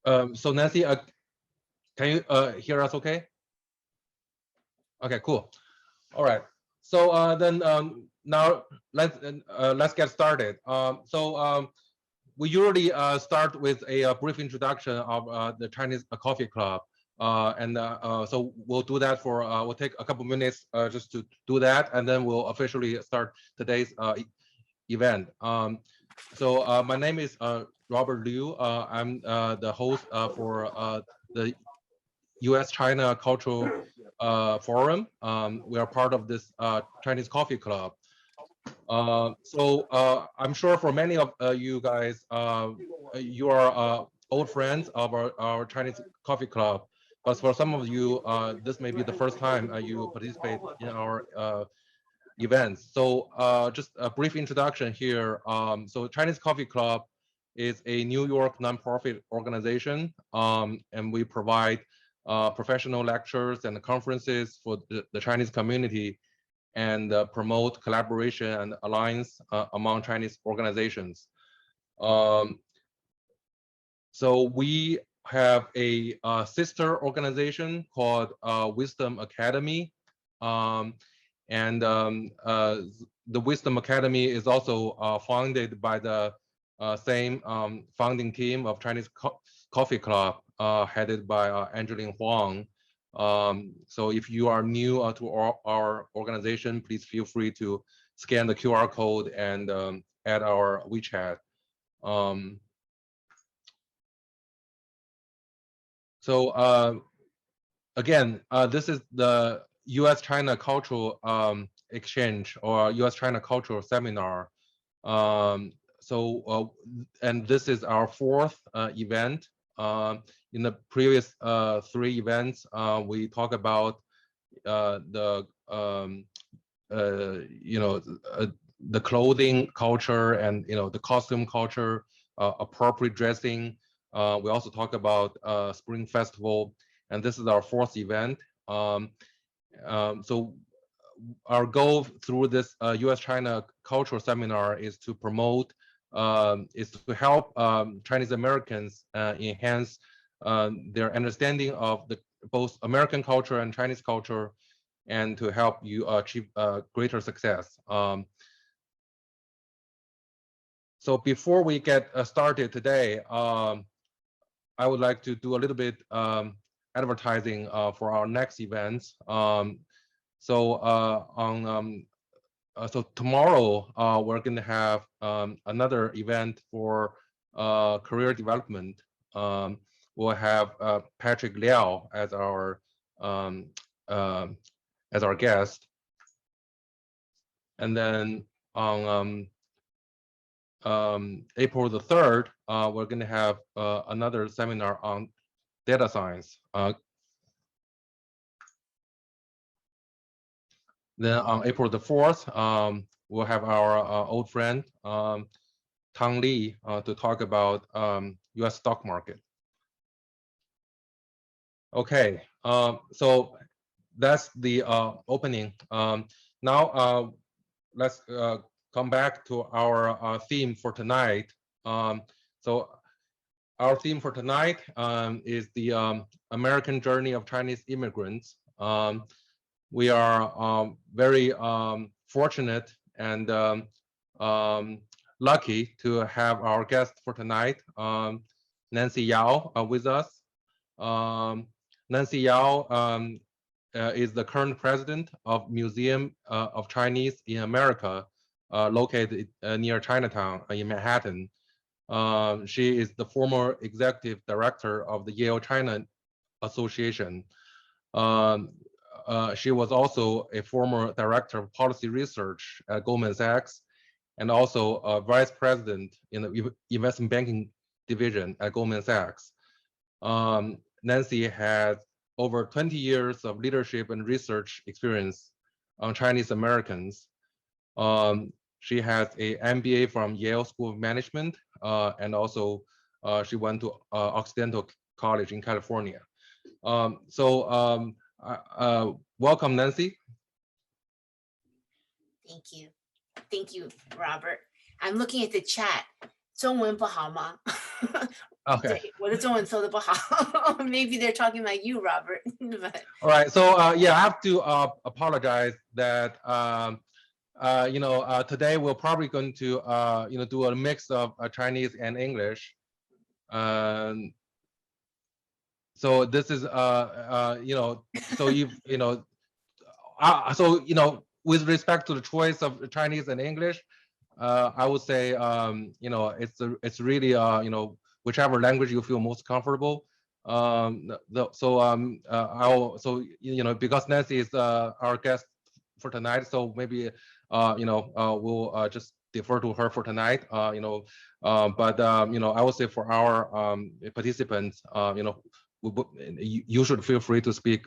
So Nancy, can you hear us okay? Okay, cool. All right. So then now let's get started. We usually start with a brief introduction of the Chinese Coffee Club. So we'll do that for, we'll take a couple minutes just to do that, and then we'll officially start today's event. My name is Robert Liu. I'm the host for the U.S.-China Cultural Forum. We are part of this Chinese Coffee Club. I'm sure for many of you guys, you are old friends of our Chinese Coffee Club. But for some of you, this may be the first time you participate in our events. So just a brief introduction here. So Chinese Coffee Club is a New York nonprofit organization, and we provide professional lectures and conferences for the Chinese community, and promote collaboration and alliance among Chinese organizations. So we have a sister organization called Wisdom Academy, and the Wisdom Academy is also founded by the same founding team of Chinese Coffee Club, headed by Angeline Huang. So if you are new to our organization, please feel free to scan the QR code and add our WeChat. Again, this is the U.S.-China Cultural Exchange, or U.S.-China Cultural Seminar. And this is our fourth event. In the previous 3 events, we talk about the clothing culture and the costume culture, appropriate dressing. We also talk about Spring Festival, and this is our fourth event. So our goal through this U.S.-China Cultural Seminar is to promote, is to help Chinese Americans enhance their understanding of both American culture and Chinese culture, and to help you achieve greater success. So before we get started today, I would like to do a little bit advertising for our next events. So tomorrow we're going to have another event for career development. We'll have Patrick Liao as our guest, and then on April the 3rd, we're going to have another seminar on data science. Then on April the 4th, we'll have our old friend Tang Li to talk about U.S. stock market. Okay, so that's the opening. Now let's come back to our theme for tonight. So our theme for tonight is the American journey of Chinese immigrants. We are very fortunate and lucky to have our guest for tonight, Nancy Yao, with us. Nancy Yao is the current president of Museum of Chinese in America, located near Chinatown in Manhattan. She is the former executive director of the Yale China Association. She was also a former director of policy research at Goldman Sachs, and also a vice president in the investment banking division at Goldman Sachs. Nancy has over 20 years of leadership and research experience on Chinese Americans. She has an MBA from Yale School of Management, and also she went to Occidental College in California. Welcome, Nancy. Thank you. Thank you, Robert. I'm looking at the chat. 中文不好吗？ Okay. 对，我的中文说得不好。Maybe they're talking about you, Robert. But All right. So yeah, I have to apologize that today we're probably going to do a mix of Chinese and English. So this is with respect to the choice of Chinese and English, I would say it's really whichever language you feel most comfortable. Because Nancy is our guest for tonight, so maybe we'll just defer to her for tonight. But I would say for our participants, you should feel free to speak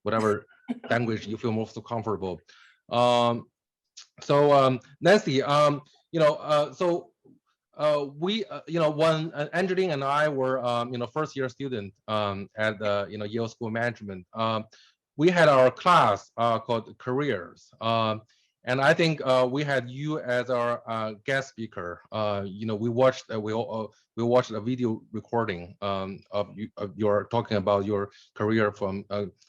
whatever language you feel most comfortable. Nancy, when Angeline and I were first year student at Yale School of Management, we had our class called Careers, and I think we had you as our guest speaker. We watched a video recording of your talking about your career from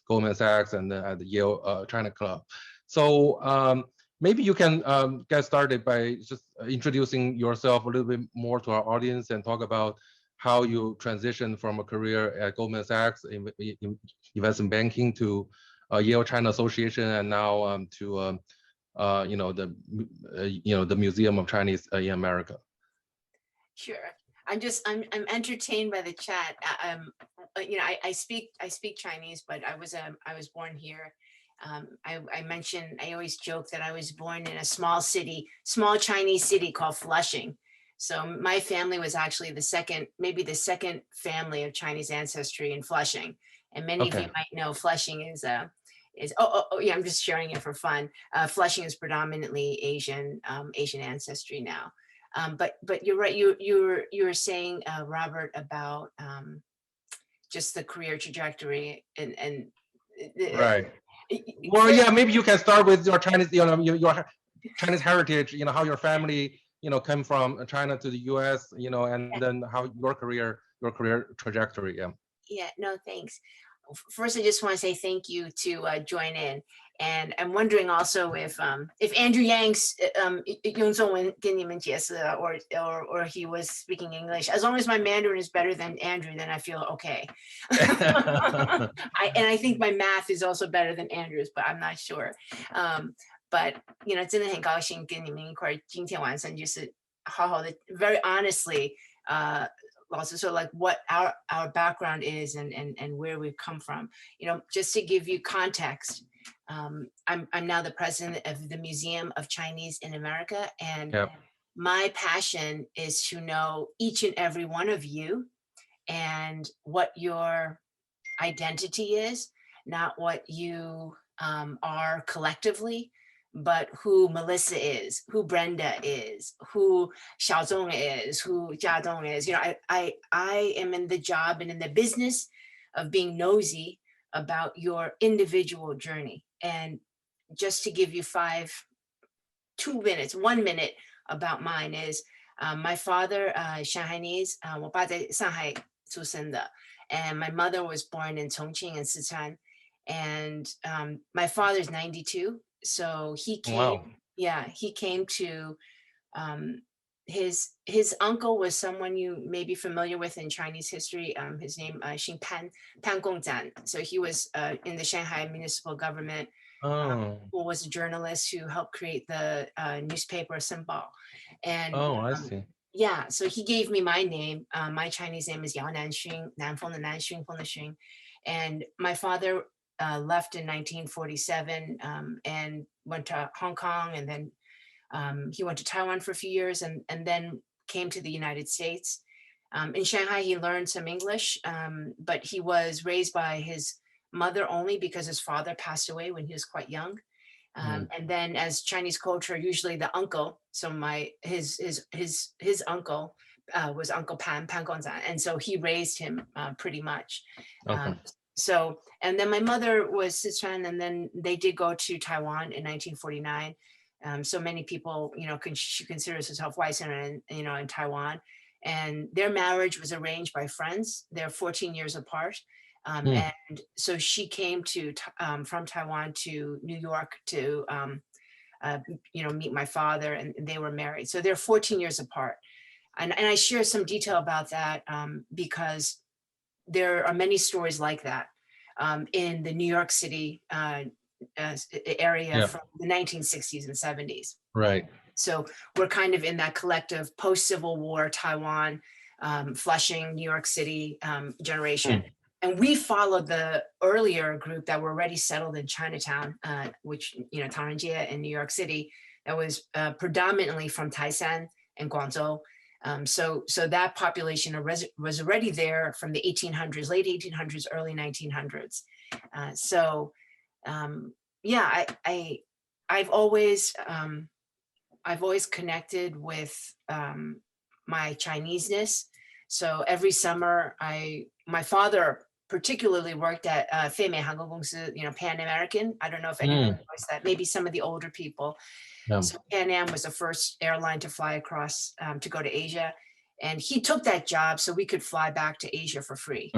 Goldman Sachs and at the Yale China Club. So maybe you can get started by just introducing yourself a little bit more to our audience and talk about how you transitioned from a career at Goldman Sachs in investment banking to Yale China Association, and now to the Museum of Chinese in America. Sure. I'm entertained by the chat. I speak Chinese, but I was born here. I always joke that I was born in a small Chinese city called Flushing. So my family was actually the second family of Chinese ancestry in Flushing. And many of you might know Flushing is I'm just sharing it for fun. Flushing is predominantly Asian ancestry now. But you're right. You were saying, Robert, about just the career trajectory and right. Well, yeah, maybe you can start with your Chinese, your Chinese heritage. How your family, came from China to the U.S. And then how your career trajectory. Yeah. Yeah. No, thanks. First, I just want to say thank you to join in, and I'm wondering also if Andrew Yang's 用中文跟你们解释 or he was speaking English. As long as my Mandarin is better than Andrew, then I feel okay. And I think my math is also better than Andrew's, but I'm not sure. But 真的很高兴跟你们一块今天晚上就是好好的 very honestly also like what our background is and where we've come from. Just to give you context, I'm now the president of the Museum of Chinese in America, and my passion is to know each and every one of you and what your identity is, not what you are collectively, but who Melissa is, who Brenda is, who Xiaozong is, who Jiadong is. I am in the job and in the business of being nosy about your individual journey. And just to give you 1 minute about mine is my father, Shanghainese, 我爸在上海出生的, and my mother was born in Chongqing and Sichuan. And my father's 92. So he came, he came to, his uncle was someone you may be familiar with in Chinese history. His name, Xing Pan Gongzhan. So he was in the Shanghai municipal government, who was a journalist who helped create the newspaper Senbao. And I see. Yeah, so he gave me my name. My Chinese name is Yao Nanxun, Nanfeng the Nanxun, Feng the Xun. And my father left in 1947 and went to Hong Kong, and then he went to Taiwan for a few years and then came to the United States. In Shanghai, he learned some English, but he was raised by his mother only because his father passed away when he was quite young. And then as Chinese culture, usually the uncle, so his uncle was Uncle Pan Gongzhan, and so he raised him pretty much. So, and then my mother was Sichuan, and then they did go to Taiwan in 1949. So many people, she considers herself Weissen, in Taiwan. And their marriage was arranged by friends. They're 14 years apart. And so she came from Taiwan to New York to, meet my father, and they were married. So they're 14 years apart. And I share some detail about that because there are many stories like that in the New York City area from the 1960s and 70s. Right. So we're kind of in that collective post-Civil War Taiwan, Flushing, New York City generation. And we followed the earlier group that were already settled in Chinatown, which, Taranjie in New York City, that was predominantly from Taisan and Guangzhou. So that population was already there from the 1800s, late 1800s, early 1900s. I've always connected with my Chineseness. So every summer, my father particularly worked at Feimei Hangou Gongsi, Pan American. I don't know if anyone knows that. Maybe some of the older people. So Pan Am was the first airline to fly across to go to Asia. And he took that job so we could fly back to Asia for free.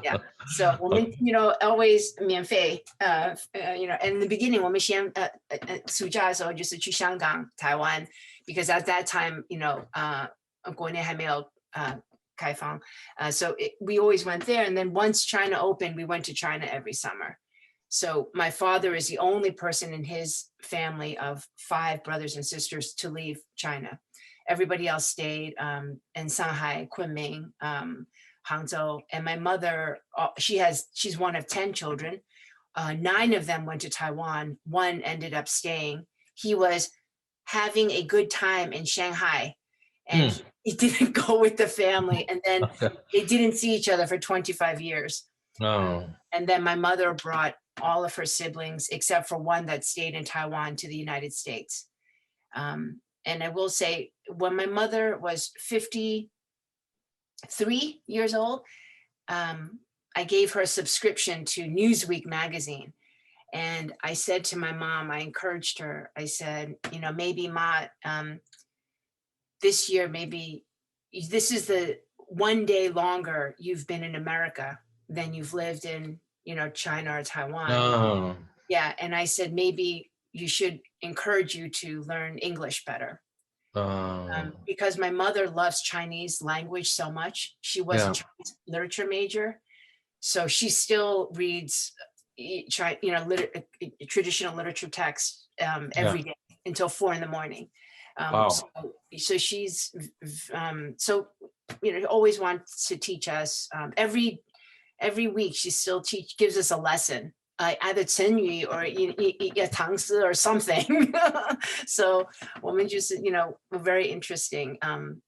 Yeah. So, always 免费, in the beginning, 我们先暑假的时候就是去香港、台湾, because at that time, 国内还没有开放. So we always went there. And then once China opened, we went to China every summer. So my father is the only person in his family of 5 brothers and sisters to leave China. Everybody else stayed in Shanghai, Kunming, Hangzhou. And my mother, she's one of 10 children. 9 of them went to Taiwan. 1 ended up staying. He was having a good time in Shanghai, and he didn't go with the family. And then they didn't see each other for 25 years. Oh. And then my mother brought all of her siblings, except for 1 that stayed in Taiwan, to the United States. And I will say, when my mother was 53 years old, I gave her a subscription to Newsweek magazine. And I said to my mom, I encouraged her, I said, maybe Ma, this year, maybe this is the 1 day longer you've been in America than you've lived in, China or Taiwan. Oh. Yeah. And I said, maybe you should encourage you to learn English better. Because my mother loves Chinese language so much. She was a Chinese literature major. So she still reads, traditional literature text every day until 4 a.m. Wow. So she's, always wants to teach us. Every week she still gives us a lesson. Either 成语 or 唐诗 or something. So 我们就是, very interesting. And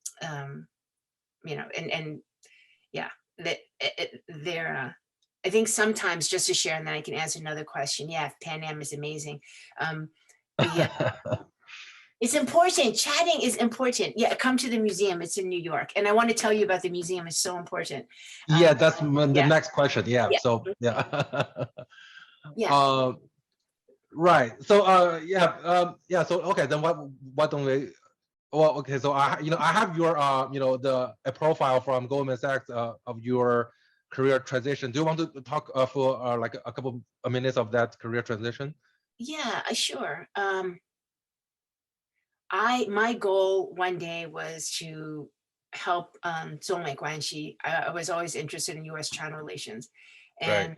yeah, they're, I think sometimes, just to share, and then I can answer another question. Yeah, Pan Am is amazing. It's important. Chatting is important. Yeah, come to the museum. It's in New York. And I want to tell you about the museum. It's so important. Yeah, that's the next question. Yeah. So, yeah. Yeah. Right. So, So, okay, then why don't we? Well, okay. So I have your, a profile from Goldman Sachs of your career transition. Do you want to talk for like a couple of minutes of that career transition? Yeah, sure. My goal one day was to help 中美关系. I was always interested in U.S.-China relations, and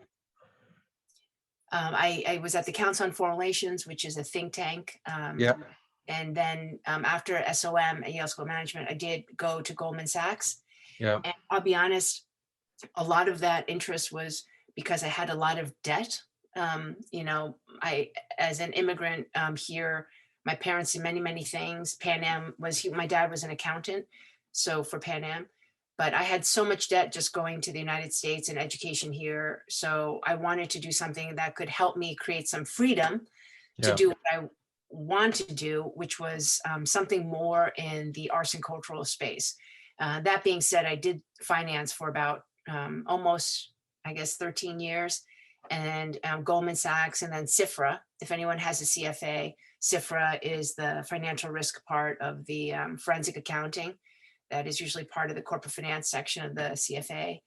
I was at the Council on Foreign Relations, which is a think tank. And then after SOM at Yale School of Management, I did go to Goldman Sachs. Yeah. And I'll be honest, a lot of that interest was because I had a lot of debt. I, as an immigrant here, my parents did many, many things. Pan Am my dad was an accountant, so for Pan Am. But I had so much debt just going to the United States and education here. So I wanted to do something that could help me create some freedom to do what I want to do, which was something more in the arts and cultural space. That being said, I did finance for about almost, I guess, 13 years. and Goldman Sachs, and then CIFRA. If anyone has a CFA, CIFRA is the financial risk part of the forensic accounting. That is usually part of the corporate finance section of the CFA.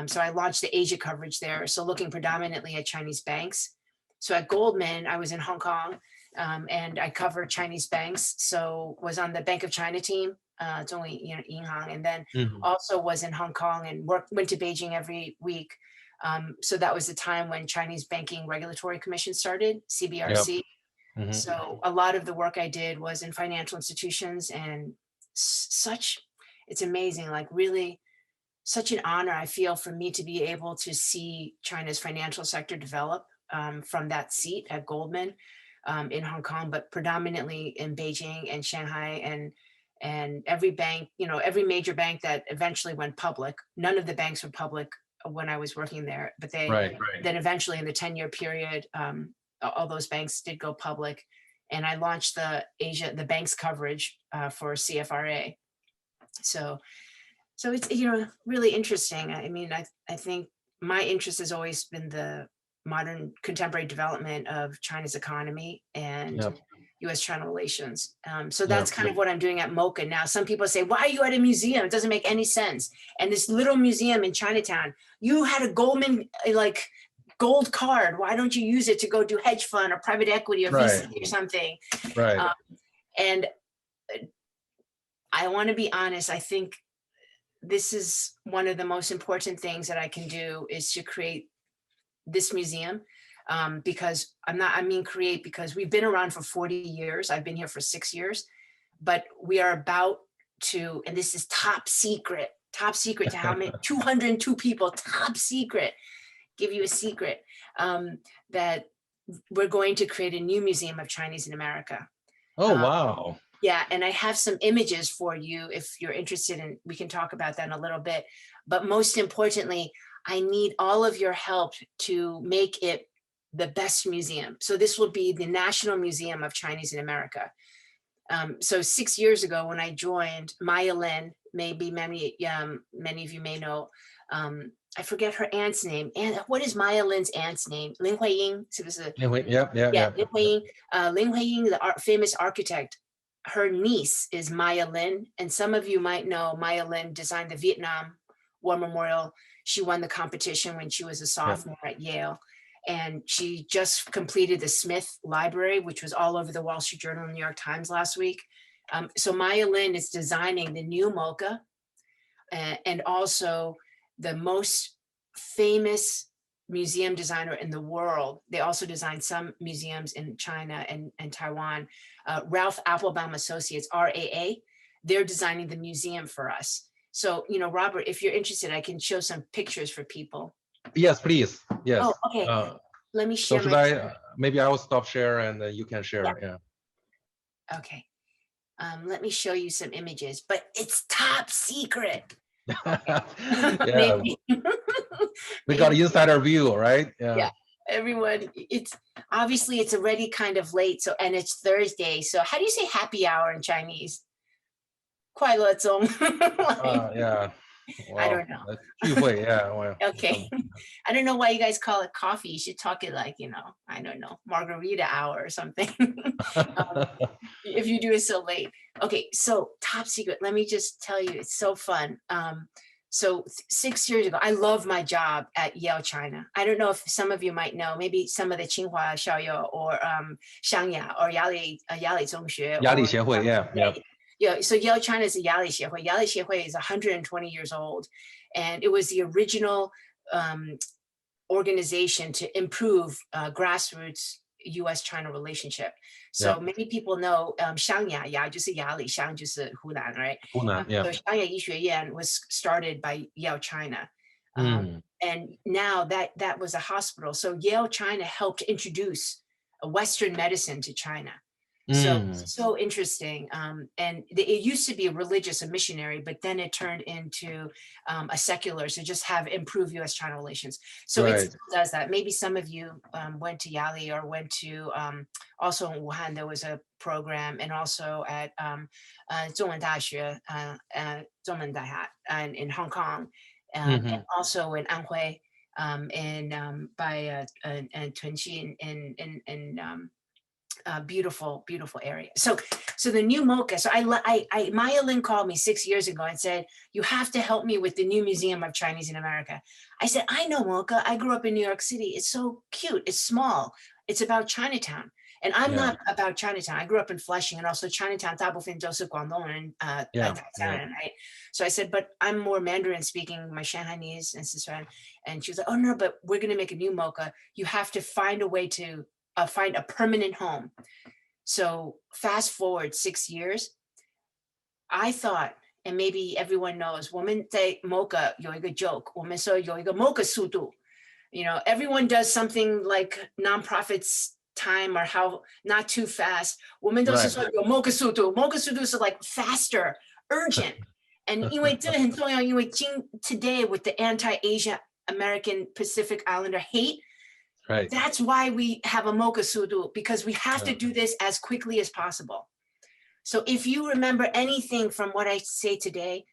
So I launched the Asia coverage there. So looking predominantly at Chinese banks. So at Goldman, I was in Hong Kong and I covered Chinese banks. So was on the Bank of China team. It's only, Yinhang, and then also was in Hong Kong and went to Beijing every week. So that was the time when Chinese Banking Regulatory Commission started, CBRC. Yep. So a lot of the work I did was in financial institutions, and it's amazing, like really such an honor I feel for me to be able to see China's financial sector develop from that seat at Goldman in Hong Kong, but predominantly in Beijing and Shanghai and every bank, every major bank that eventually went public. None of the banks were public when I was working there, but they then eventually in the 10-year period, all those banks did go public. And I launched the banks coverage for CFRA. So it's, really interesting. I mean, I think my interest has always been the modern contemporary development of China's economy and U.S.-China relations. So that's kind of what I'm doing at MOCA now. Some people say, why are you at a museum? It doesn't make any sense. And this little museum in Chinatown, you had a Goldman, gold card. Why don't you use it to go do hedge fund or private equity or VC or something? Right. And I want to be honest, I think this is one of the most important things that I can do is to create this museum because because we've been around for 40 years. I've been here for 6 years, but we are about to, and this is top secret to how many, 202 people, top secret, give you a secret, that we're going to create a new museum of Chinese in America. Oh, wow. Yeah, and I have some images for you if you're interested in, we can talk about that in a little bit. But most importantly, I need all of your help to make it the best museum. So this will be the National Museum of Chinese in America. So 6 years ago when I joined, Maya Lin, maybe many of you may know, I forget her aunt's name. And what is Maya Lin's aunt's name? Lin Huiying. Lin Huiying. Lin Huiying, the famous architect. Her niece is Maya Lin, and some of you might know Maya Lin designed the Vietnam War Memorial. She won the competition when she was a sophomore at Yale, and she just completed the Smith Library, which was all over the Wall Street Journal and New York Times last week. So Maya Lin is designing the new MOCA, and also the most famous museum designer in the world. They also designed some museums in China and Taiwan. Ralph Applebaum Associates, RAA, they're designing the museum for us. So, Robert, if you're interested, I can show some pictures for people. Yes, please. Yes. Oh, okay. Let me share. So should maybe I will stop share and you can share. Yeah. Okay. Let me show you some images, but it's top secret. Yeah. We got insider view, right? Yeah. Everyone, it's already kind of late. So, and it's Thursday. So how do you say happy hour in Chinese? 快乐钟. Yeah. Wow. I don't know. 聚会, yeah. Well, okay. I don't know why you guys call it coffee. You should talk it like, I don't know, margarita hour or something. If you do it so late. Okay, so top secret. Let me just tell you, it's so fun. So 6 years ago, I love my job at Yale China. I don't know if some of you might know, maybe some of the Tsinghua Xiaoyou or Xiangya or Yali Zhongxue. Yali Xiehui, yeah. Yeah, so Yale China is a Yali Xiehui. Yali Xiehui is 120 years old. And it was the original organization to improve grassroots U.S.-China relationship. So many people know Xiangya, 就是雅里, Xiang 就是湖南, right? 湖南, yeah. So Xiangya 医学院 was started by Yale China. And now that was a hospital. So Yale China helped introduce Western medicine to China. So interesting. And it used to be a religious, a missionary, but then it turned into a secular, so just have improved U.S.-China relations. So it does that. Maybe some of you went to Yali or went to, also in Wuhan, there was a program, and also at 中文大学, 中文大学 in Hong Kong, and also in Anhui, by Tunchi in beautiful area. So the new MOCA. So Maya Lin called me 6 years ago and said, you have to help me with the new Museum of Chinese in America. I said, I know MOCA. I grew up in New York City. It's so cute. It's small. It's about Chinatown. And I'm not about Chinatown. I grew up in Flushing, and also Chinatown, 大部分都是广东人, right? So I said, but I'm more Mandarin speaking, my Shanghainese and Sichuan. And she was like, oh no, but we're going to make a new MOCA. You have to find a way to find a permanent home. So fast forward 6 years, I thought, and maybe everyone knows, 我们在 MOCA 有一个 joke, 我们说有一个 MOCA 速度. You know, everyone does something like nonprofits time or how not too fast. 我们都是说有 MOCA 速度. MOCA 速度是 like faster, urgent. And 因为这个很重要, 因为 today with the anti-Asian American Pacific Islander hate, right. That's why we have a MOCA sudu, because we have to do this as quickly as possible. So if you remember anything from what I say today,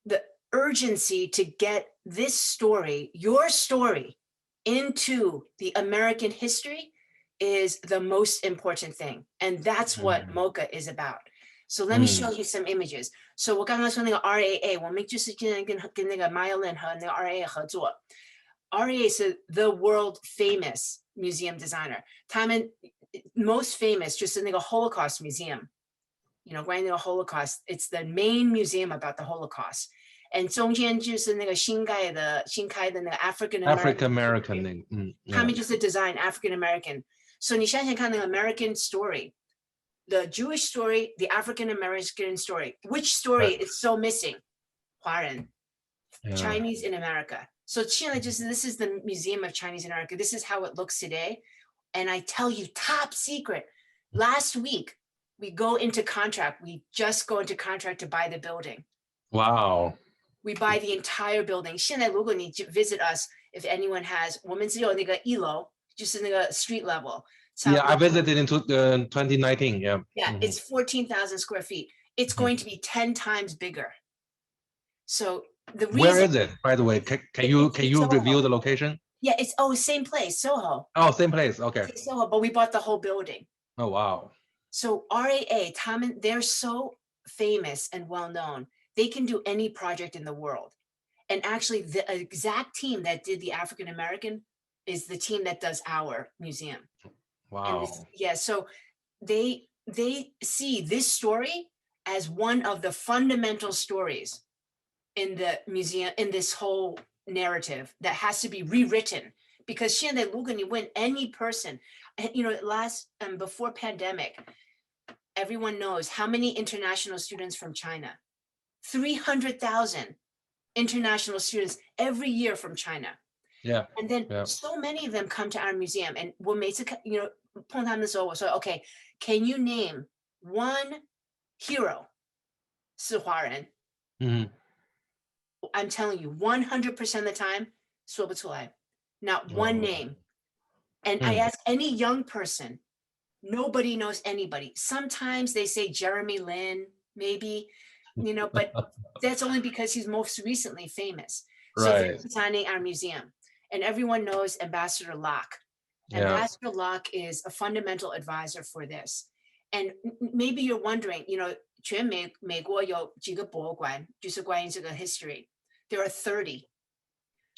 the urgency to get this story, your story, into the American history is the most important thing. And that's what MOCA is about. So let me show you some images. So 我刚刚说那个 RAA, 我们就是跟那个 Maya Lin 和那个 RAA 合作。RAA is the world famous museum designer. 他们 most famous 就是那个 Holocaust Museum. You know, 关于那个 Holocaust, it's the main museum about the Holocaust. And 中间就是那个新开的那个 African American. 他们就是 design African American. So 你想想看那个 American story, the Jewish story, the African American story. Which story is so missing? 华人, Chinese in America. So this is the Museum of Chinese in America. This is how it looks today. And I tell you, top secret, last week, we go into contract. We just go into contract to buy the building. Wow. We buy the entire building. 现在如果你 visit us, if anyone has, 我们只有那个一楼，就是那个 street level. Yeah, I visited in 2019. Yeah. Yeah, it's 14,000 square feet. It's going to be 10 times bigger. So the reason, where is it, by the way? Can you review the location? Yeah, it's same place, Soho. Oh, same place. Okay. It's Soho, but we bought the whole building. Oh wow. So RAA, they're so famous and well known. They can do any project in the world. And actually, the exact team that did the African American is the team that does our museum. Wow. So they see this story as one of the fundamental stories in the museum, in this whole narrative that has to be rewritten. Because 现在如果你问 any person, you know, before pandemic, everyone knows how many international students from China. 300,000 international students every year from China. Yeah. And then so many of them come to our museum. And 我每次看, you know, 碰他们的时候, 我说, okay, can you name one hero? 是华人. I'm telling you, 100% of the time, 说不出来. Not one name. And I ask any young person, nobody knows anybody. Sometimes they say Jeremy Lin, maybe, you know, but that's only because he's most recently famous. So they're designing our museum. And everyone knows Ambassador Locke. Ambassador Locke is a fundamental advisor for this. And maybe you're wondering, you know, 全美国有几个博物馆，就是关于这个 history. There are 30.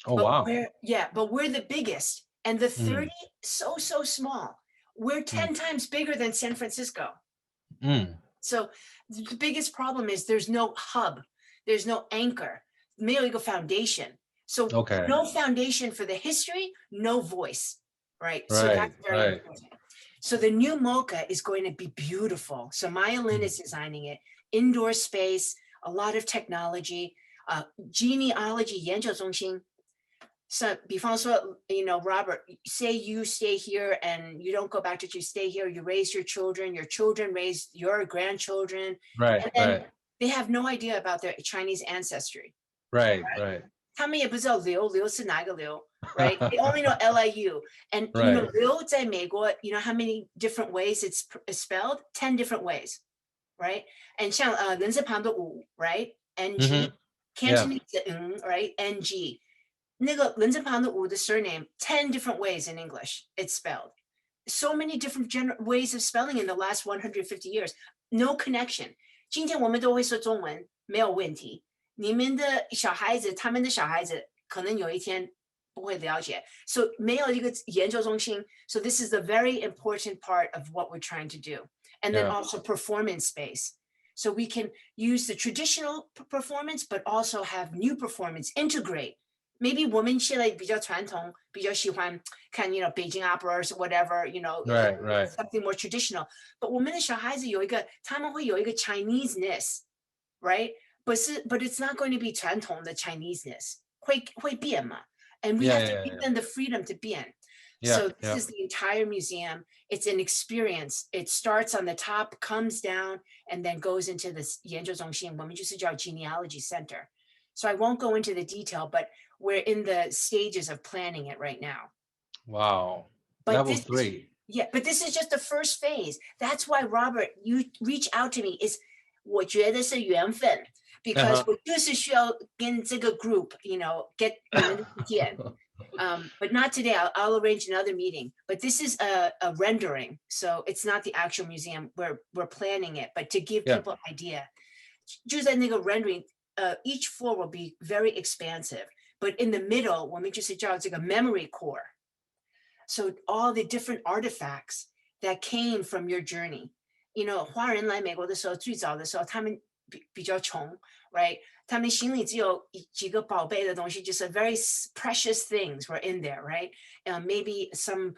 Oh, wow. But we're the biggest. And the 30, so small. We're 10 times bigger than San Francisco. So the biggest problem is there's no hub. There's no anchor. 没有一个 foundation. So no foundation for the history, no voice, right? So that's very important. So the new MOCA is going to be beautiful. So Maya Lin is designing it. Indoor space, a lot of technology, genealogy 研究中心. So 比方说, you know, Robert, say you stay here and you don't go back to you stay here, you raise your children raise your grandchildren. Right, and then they have no idea about their Chinese ancestry. Right. 他们也不知道刘是哪个刘, right? They only know LIU. And you know, 刘在美国, you know how many different ways it's spelled? 10 different ways, right? And 像人字旁的武, right? NG. Cantonese, right? NG. 那个人字旁的武的 surname 10 different ways in English it's spelled. So many different ways of spelling in the last 150 years. No connection. 今天我们都会说中文，没有问题。你们的小孩子，他们的小孩子可能有一天不会了解。So 没有一个研究中心。So this is the very important part of what we're trying to do. And then also performance space. So we can use the traditional performance, but also have new performance, integrate. Maybe 我们现在比较传统，比较喜欢看Beijing operas, whatever, right. something more traditional. But 我们的小孩子有一个，他们会有一个 Chineseness, right? But it's not going to be 传统的 Chineseness. 会变嘛? And we have to give them the freedom to 变. So this is the entire museum. It's an experience. It starts on the top, comes down, and then goes into this 研究中心。我们就是叫 genealogy center. So I won't go into the detail, but we're in the stages of planning it right now. Wow. But Level 3. But this is just the first phase. That's why, Robert, you reach out to me is 我觉得是缘分 because 我就是需要跟这个 group, get 你们的意见。But not today. I'll arrange another meeting. But this is a rendering, so it's not the actual museum. We're planning it, but to give people idea. 就在那个 rendering, each floor will be very expansive, but in the middle, 我们就是叫这个 memory core. So all the different artifacts that came from your journey. 华人来美国的时候，最早的时候，他们比较穷 right? 他们心里只有几个宝贝的东西，就是 very precious things were in there, right? Maybe some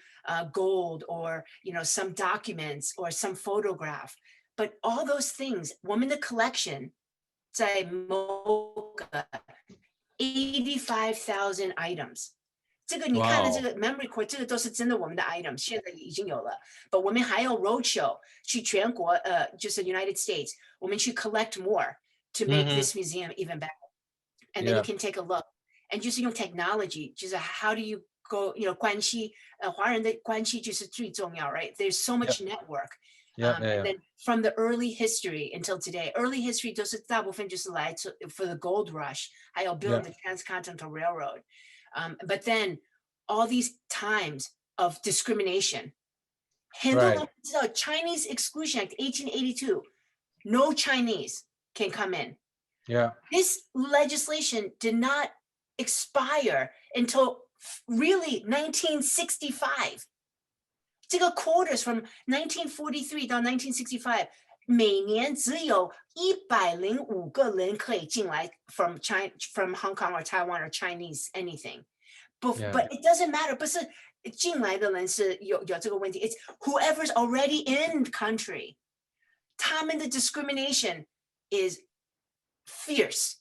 gold or, some documents or some photograph. But all those things, 我们的 collection 在 MOCA 85,000 items. 这个你看的这个 memory core, 这个都是真的我们的 items, 现在已经有了。But 我们还有 roadshow 去全国，就是 United States, 我们去 collect more to make this museum even better. And then you can take a look. And 就是用 technology, 就是 how do you go, 关系，华人的关系就是最重要 right? There's so much network. And then from the early history until today, early history 都是大部分就是来自 for the gold rush, 还有 build the transcontinental railroad. But then all these times of discrimination. 很多人知道 Chinese Exclusion Act 1882, no Chinese can come in. This legislation did not expire until really 1965. 这个 quotas from 1943 到 1965, 每年只有105个人可以进来 from Hong Kong or Taiwan or Chinese anything. But it doesn't matter. 不是进来的人是有这个问题. It's whoever's already in the country. 他们的 discrimination is fierce.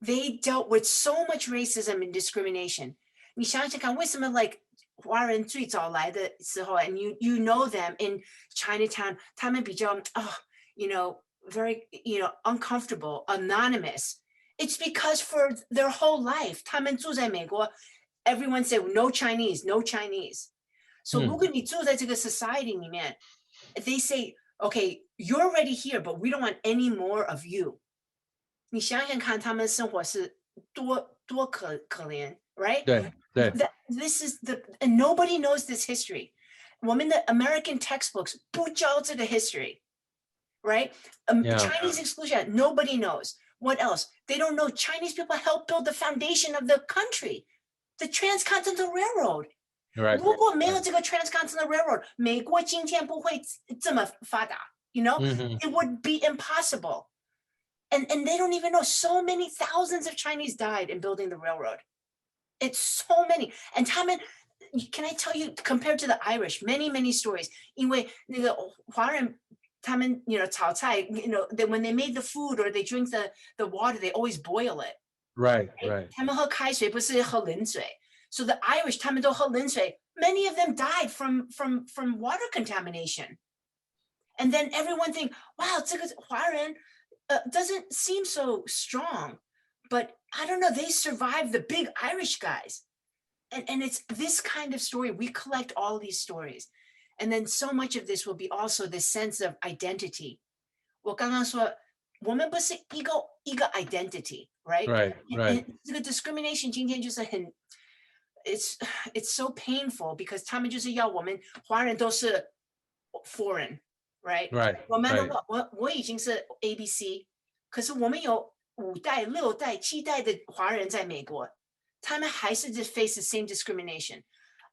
They dealt with so much racism and discrimination. 你想想看，为什么 like 华人最早来的时候 and you know them in Chinatown, 他们比较very uncomfortable, anonymous. It's because for their whole life, 他们住在美国, everyone said no Chinese, no Chinese. So 如果你住在这个 society 里面, they say, okay, you're already here, but we don't want any more of you. 你想想看，他们生活是多可怜 right? 对。This is and nobody knows this history. 我们的 American textbooks 不教这个 history, right? Chinese exclusion, nobody knows. What else? They don't know Chinese people helped build the foundation of the country, the Transcontinental Railroad. 如果没有这个 Transcontinental Railroad, 美国今天不会这么发达, It would be impossible. And they don't even know so many thousands of Chinese died in building the railroad. It's so many. And 他们, can I tell you, compared to the Irish, many, many stories. 因为那个华人他们炒菜, when they made the food or they drink the water, they always boil it. Right. 他们喝开水不是喝冷水. So the Irish, 他们都喝冷水. Many of them died from water contamination. And then everyone think, wow, 这个华人 doesn't seem so strong. But I don't know, they survived the big Irish guys. And it's this kind of story. We collect all these stories. And then so much of this will be also the sense of identity. 我刚刚说，我们不是一个一个 identity, right? Right. 这个 discrimination 今天就是很 it's so painful because 他们就是要我们华人都是 foreign, right? Right. 我们我已经是 ABC, 可是我们有5代、6代、7代的华人在美国，他们还是 face the same discrimination.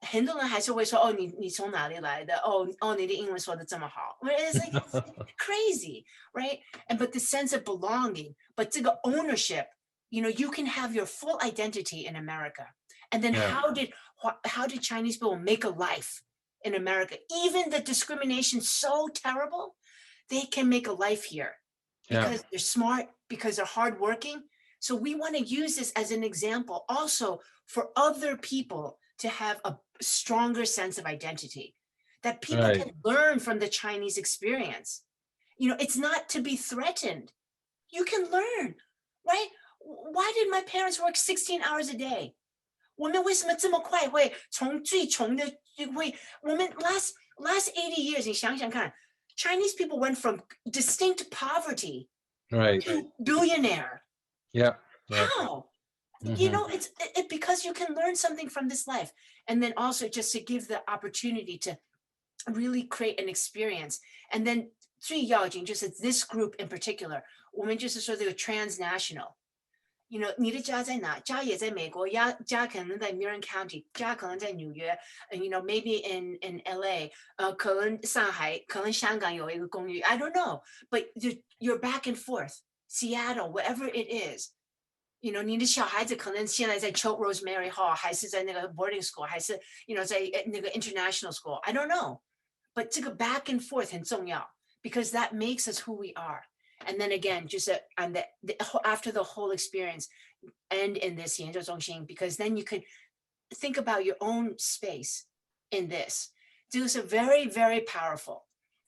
很多人还是会说，哦，你从哪里来的？哦，你的英文说的这么好。It's like it's crazy, right? But the sense of belonging, but 这个 ownership, you can have your full identity in America. And then how did Chinese people make a life in America? Even the discrimination so terrible, they can make a life here because they're smart, because they're hardworking. So we want to use this as an example also for other people to have a stronger sense of identity, that people can learn from the Chinese experience. It's not to be threatened. You can learn, right? Why did my parents work 16 hours a day? 我们为什么这么快会从最穷的我们 last 80 years 你想想看 Chinese people went from distinct poverty to billionaire. How? It's because you can learn something from this life. And then also just to give the opportunity to really create an experience. And then 最要紧就是 this group in particular, 我们就是说这个 transnational. 你的家在哪？家也在美国，家可能在 Marin County， 家可能在纽约，maybe in LA， 可能上海，可能香港有一个公寓 ，I don't know. But you're back and forth, Seattle, wherever it is. 你的小孩子可能现在在 Choate Rosemary Hall， 还是在那个 boarding school， 还是在那个 international school. I don't know. But 这个 back and forth 很重要 because that makes us who we are. And then again, just after the whole experience, end in this 研究中心, because then you could think about your own space in this. This is very, very powerful.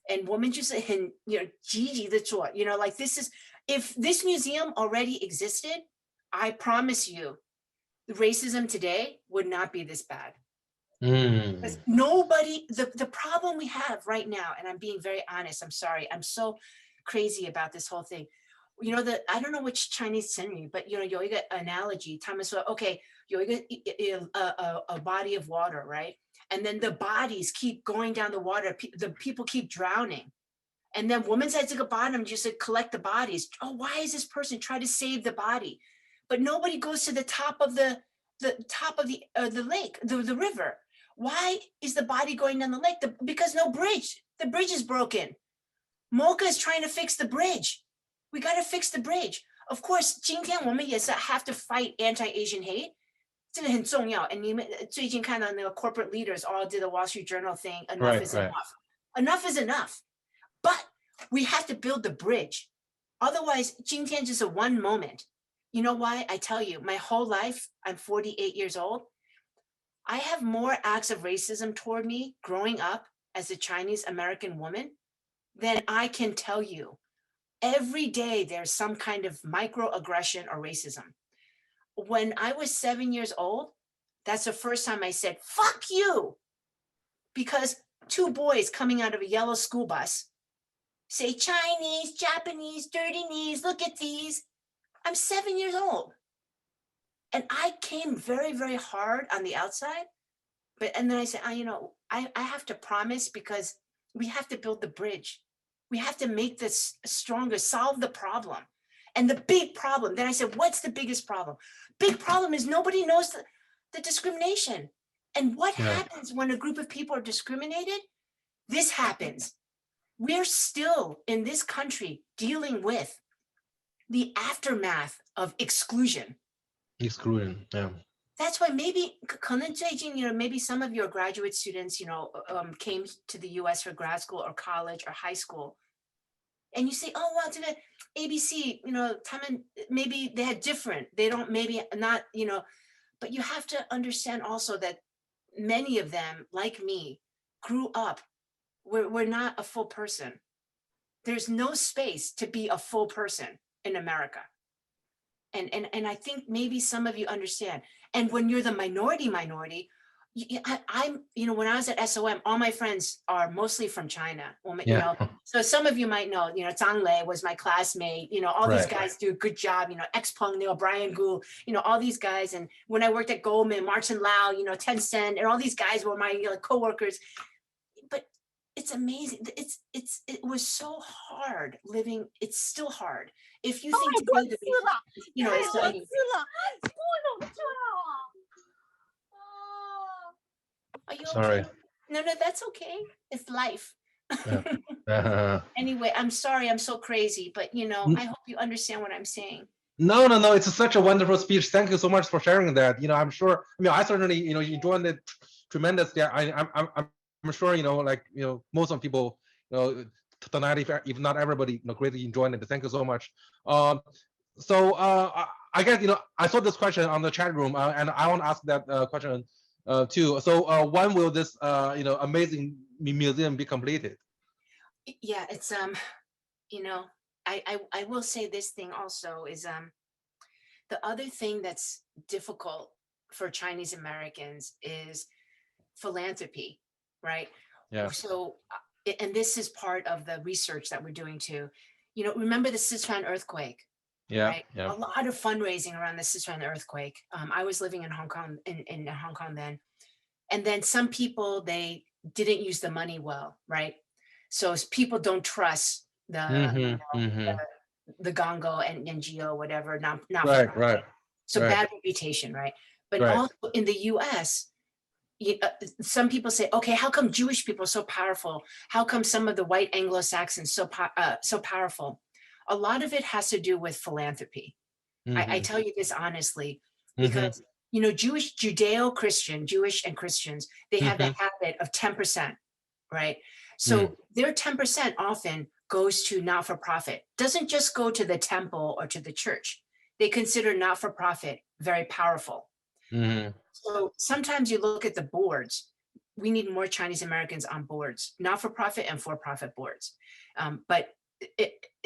And 我们就是很积极的做, like this is, if this museum already existed, I promise you, the racism today would not be this bad. Because nobody, the problem we have right now, and I'm being very honest, I'm sorry, I'm so crazy about this whole thing. I don't know which Chinese 成语, but 有一个 analogy, 他们说 okay, 有一个a body of water, right? And then the bodies keep going down the water, the people keep drowning. And then 我们在这个 bottom just collect the bodies. Oh, why is this person trying to save the body? But nobody goes to the top of the lake, the river. Why is the body going down the lake? Because no bridge. The bridge is broken. MOCA is trying to fix the bridge. We got to fix the bridge. Of course, 今天我们也是 have to fight anti-Asian hate. 这个很重要. And 你们最近看到那个 corporate leaders all did the Wall Street Journal thing. Enough is enough. Enough is enough. But we have to build the bridge. Otherwise, 今天just a one moment. You know why? I tell you, my whole life, I'm 48 years old. I have more acts of racism toward me growing up as a Chinese American woman than I can tell you. Every day there's some kind of microaggression or racism. When I was 7 years old, that's the first time I said, fuck you. Because 2 boys coming out of a yellow school bus say Chinese, Japanese, dirty knees, look at these. I'm 7 years old. And I came very, very hard on the outside. And then I said, I have to promise because we have to build the bridge. We have to make this stronger, solve the problem. And the big problem, then I said, what's the biggest problem? Big problem is nobody knows the discrimination. And what happens when a group of people are discriminated? This happens. We're still in this country dealing with the aftermath of exclusion. Exclusion, yeah. That's why maybe 可能最近, maybe some of your graduate students, came to the US for grad school or college or high school. And you say, oh, well, 这个 ABC, 他们 maybe they had different, they don't, maybe not, but you have to understand also that many of them, like me, grew up. We're not a full person. There's no space to be a full person in America. And I think maybe some of you understand. And when you're the minority, I'm, when I was at SOM, all my friends are mostly from China. So some of you might know, Zhang Lei was my classmate, all these guys do a good job, X-Peng, Brian Gu, all these guys. And when I worked at Goldman, Martin Lau, Tencent, and all these guys were my coworkers. But it's amazing. It was so hard living. It's still hard. If you think today, it's Are you Sorry. okay? No, that's okay. It's life. Yeah. Anyway, I'm sorry I'm so crazy, but I hope you understand what I'm saying. No, it's such a wonderful speech. Thank you so much for sharing that. I'm sure, I certainly, enjoyed it tremendously. I'm sure, most of people, tonight, if not everybody, greatly enjoyed it. Thank you so much. So I guess, I saw this question on the chat room, and I want to ask that question too. So when will this, amazing museum be completed? Yeah, it's I will say this thing also is the other thing that's difficult for Chinese Americans is philanthropy, right? Yeah. So and this is part of the research that we're doing too. Remember the Sichuan earthquake? Yeah, right? yeah. A lot of fundraising around the Sichuan earthquake. I was living in Hong Kong in Hong Kong then, and then some people, they didn't use the money well, right? So people don't trust the Gongo and NGO, whatever, not Right. So right. bad reputation, right? But Right. also in the U.S., some people say, okay, how come Jewish people are so powerful? How come some of the white Anglo-Saxons so powerful? A lot of it has to do with philanthropy. I tell you this honestly, because Judeo-Christian, Jewish and Christians, they have the habit of 10%, right? So their 10% often goes to not-for-profit. Doesn't just go to the temple or to the church. They consider not-for-profit very powerful. So sometimes you look at the boards. We need more Chinese Americans on boards, not-for-profit and for-profit boards. But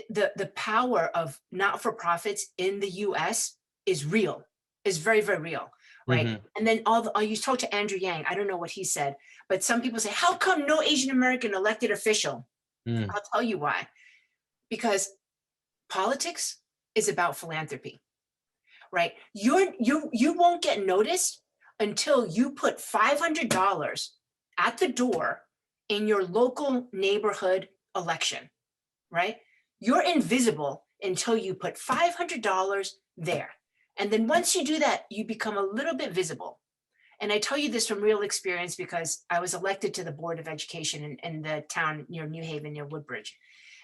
the power of not-for-profits in the U.S. is real, is very, very real, right? And then you talk to Andrew Yang, I don't know what he said, but some people say, how come no Asian American elected official? I'll tell you why. Because politics is about philanthropy, right? You won't get noticed until you put $500 at the door in your local neighborhood election, right? You're invisible until you put $500 there. And then once you do that, you become a little bit visible. And I tell you this from real experience because I was elected to the Board of Education in the town near New Haven, near Woodbridge.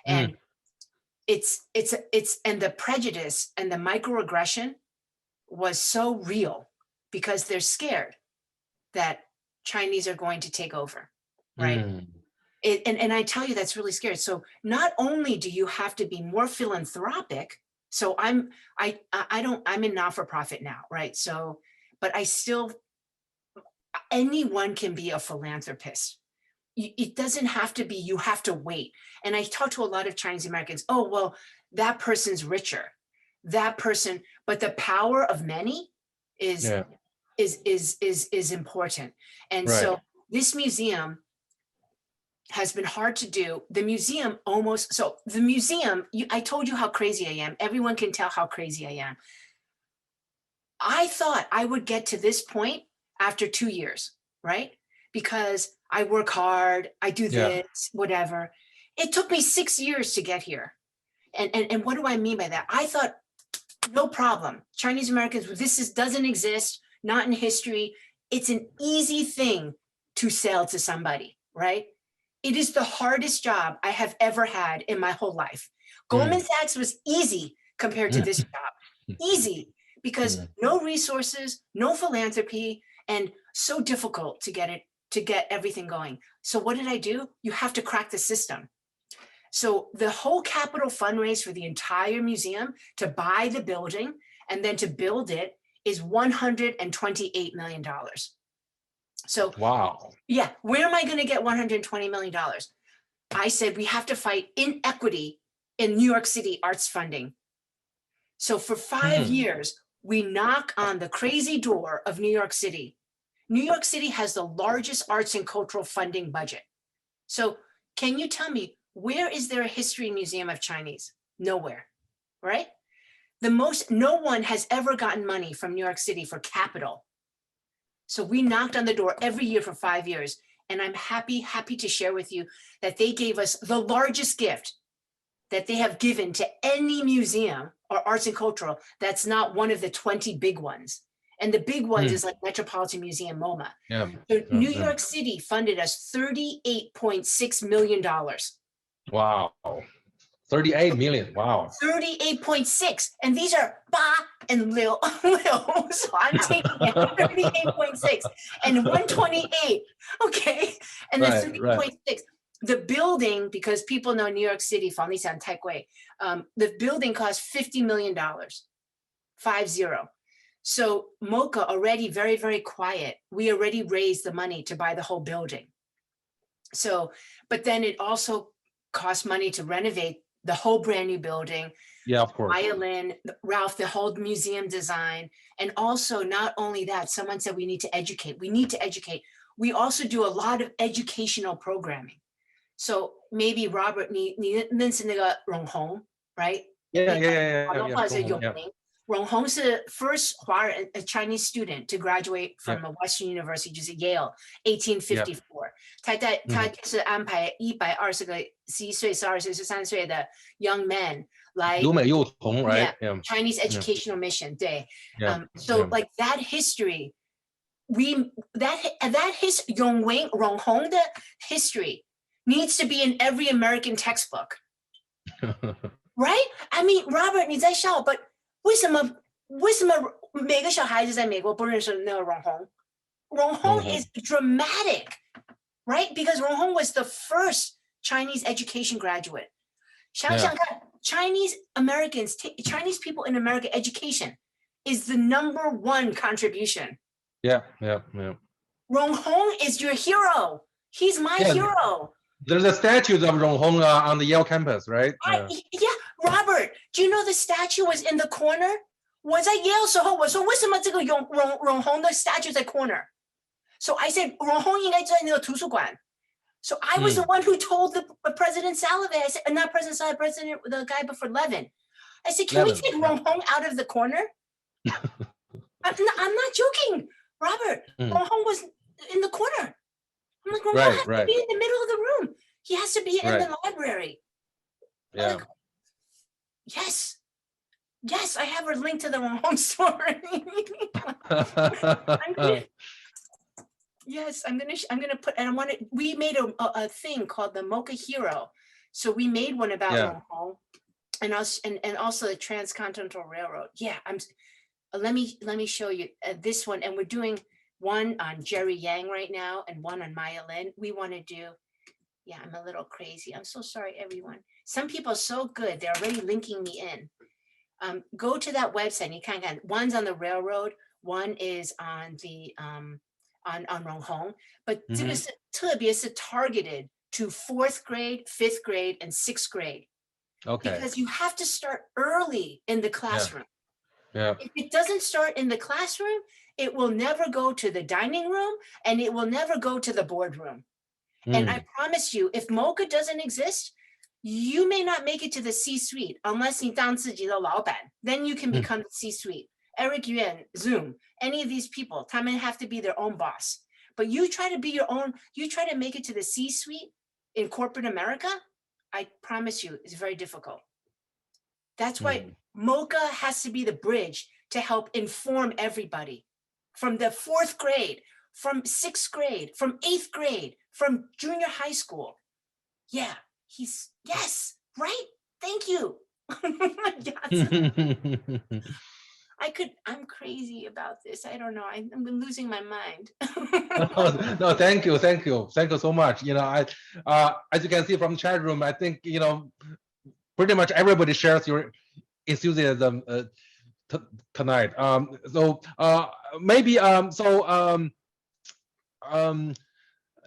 And it's and the prejudice and the microaggression was so real because they're scared that Chinese are going to take over, right? And I tell you, that's really scary. So not only do you have to be more philanthropic, so I'm in not-for-profit now, right? So, but I still, anyone can be a philanthropist. It doesn't have to be, you have to wait. And I talk to a lot of Chinese Americans, oh, well, that person's richer, that person, but the power of many is important. And so this museum has been hard to do. The museum I told you how crazy I am. Everyone can tell how crazy I am. I thought I would get to this point after 2 years, right? Because I work hard, I do this, whatever. It took me 6 years to get here. And what do I mean by that? I thought, no problem. Chinese Americans, doesn't exist, not in history. It's an easy thing to sell to somebody, right? It is the hardest job I have ever had in my whole life. Goldman Sachs was easy compared to this job. Easy, because no resources, no philanthropy, and so difficult to get everything going. So what did I do? You have to crack the system. So the whole capital fundraise for the entire museum to buy the building and then to build it is $128 million. So wow. Yeah, where am I going to get $120 million? I said we have to fight inequity in New York City arts funding. So for 5 years, we knock on the crazy door of New York City. New York City has the largest arts and cultural funding budget. So can you tell me Where is there a history museum of Chinese? Nowhere, right? No one has ever gotten money from New York City for capital. So we knocked on the door every year for 5 years. And I'm happy to share with you that they gave us the largest gift that they have given to any museum or arts and cultural that's not one of the 20 big ones. And the big ones is like Metropolitan Museum, MoMA. Yeah. So New York City funded us $38.6 million. Wow. 38 million. Wow. 38.6. And these are Ba and Lil. So I'm taking 38.6 and 128. Okay. And then 30.6. The building, because people know New York City, the building cost $50 million. 50. So MOCA already very, very quiet. We already raised the money to buy the whole building. So, but then it also cost money to renovate the whole brand new building. Yeah, of course. Violin, Ralph, the whole museum design. And also not only that, someone said we need to educate. We need to educate. We also do a lot of educational programming. So maybe Robert, 你认识那个荣宏, right? Yeah. Rong Hong is the first a Chinese student to graduate from a Western University, 就是 Yale, 1854. 他就是安排120个11岁、12岁、13岁的 young men 来留美幼童, right? Yeah, Chinese educational mission, 对. So like that history, Rong Hong的 history needs to be in every American textbook. Right? I mean, Robert, 你在笑, but 为什么每个小孩子在美国不认识那个荣宏? Rong Hong is dramatic, right? Because Rong Hong was the first Chinese education graduate. 想想看, Chinese Americans, Chinese people in America, education is the #1 contribution. Yeah. Rong Hong is your hero. He's my hero. There's a statue of Rong Hong on the Yale campus, right? Yeah, Robert, do you know the statue was in the corner? 我在 Yale 时候我说为什么这个荣宏的 statue 在 corner? So I said 荣宏应该在那个图书馆. So I was the one who told the President Salave, I said, not President Salave, the guy before Levin. I said, can we take Rong Hong out of the corner? I'm not joking, Robert. Rong Hong was in the corner. I'm like, Rong Hong has to be in the middle of the room. He has to be in the library. Yeah. Like, yes, I have a link to the Rong Hong story. I'm gonna put, and we made a thing called the MOCA Hero. So we made one about Rong Hong, and also the Transcontinental Railroad. Yeah, let me show you this one, and we're doing one on Jerry Yang right now, and one on Maya Lin. We want to do. Yeah, I'm a little crazy. I'm so sorry, everyone. Some people are so good; they're already linking me in. Go to that website. You can. One's on the railroad. One is on the on Rong Hong. But this is targeted to 4th grade, 5th grade, and 6th grade. Okay. Because you have to start early in the classroom. Yeah. If it doesn't start in the classroom, it will never go to the dining room, and it will never go to the boardroom. And I promise you, if MOCA doesn't exist, you may not make it to the C-suite unless 你当自己的老板. Then you can become the C-suite. Eric Yuan, Zoom, any of these people, 他们 have to be their own boss. But you try to be your own, you try to make it to the C-suite in corporate America, I promise you, it's very difficult. That's why MOCA has to be the bridge to help inform everybody from the 4th grade, from 6th grade, from 8th grade, from junior high school. Yeah, yes, right? Thank you. I'm crazy about this. I don't know. I'm losing my mind. No, thank you so much. You know, as you can see from the chat room, I think, you know, pretty much everybody shares your enthusiasm tonight. Maybe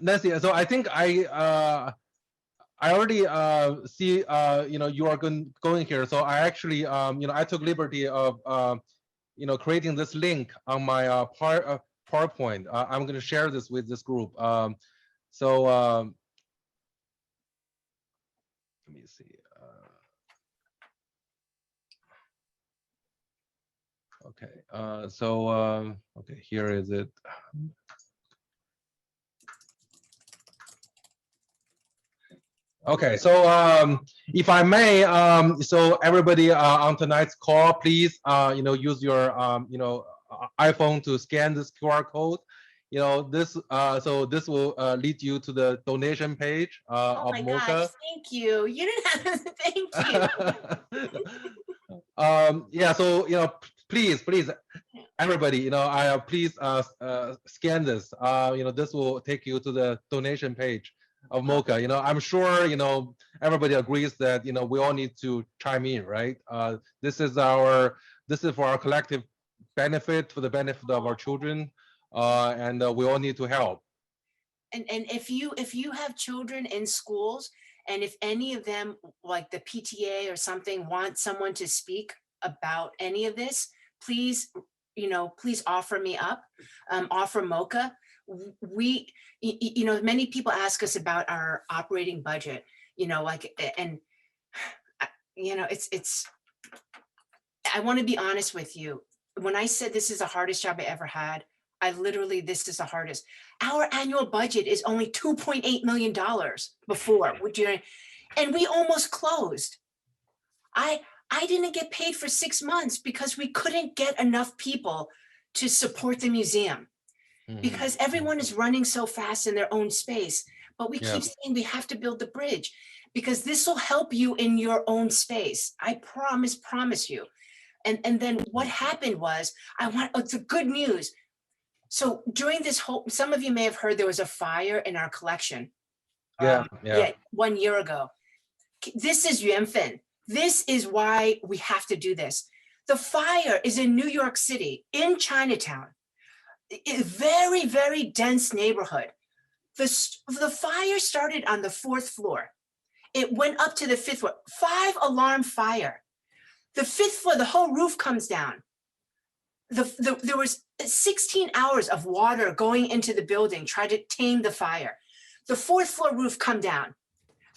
Nancy, so I think I already see you know, you are going here. So I actually you know, I took liberty of you know, creating this link on my PowerPoint. I'm going to share this with this group. me see. Okay, so okay, here is it. Okay, so if I may, so everybody on tonight's call, please, use your, iPhone to scan this QR code. This, so this will lead you to the donation page Oh of my MOCA. gosh, thank you. You didn't have to, thank you. Yeah, so, please, everybody, please scan this. This will take you to the donation page of MOCA. I'm sure, everybody agrees that, we all need to chime in, right? This is for our collective benefit, for the benefit of our children, and we all need to help. And if you have children in schools, and if any of them, like the PTA or something, want someone to speak about any of this, please, please offer me up, offer MOCA. We, many people ask us about our operating budget, and it's, I want to be honest with you. When I said this is the hardest job I ever had, this is the hardest. Our annual budget is only $2.8 million before, and we almost closed. I didn't get paid for 6 months because we couldn't get enough people to support the museum, because everyone is running so fast in their own space. But we keep saying we have to build the bridge, because this will help you in your own space. I promise you. And then what happened was, it's a good news. So during this some of you may have heard there was a fire in our collection. 1 year ago. This is 缘分. This is why we have to do this. The fire is in New York City, in Chinatown. A very, very dense neighborhood. The fire started on the 4th floor. It went up to the 5th floor, 5-alarm fire. The 5th floor, the whole roof comes down. There was 16 hours of water going into the building, trying to tame the fire. The 4th floor roof come down.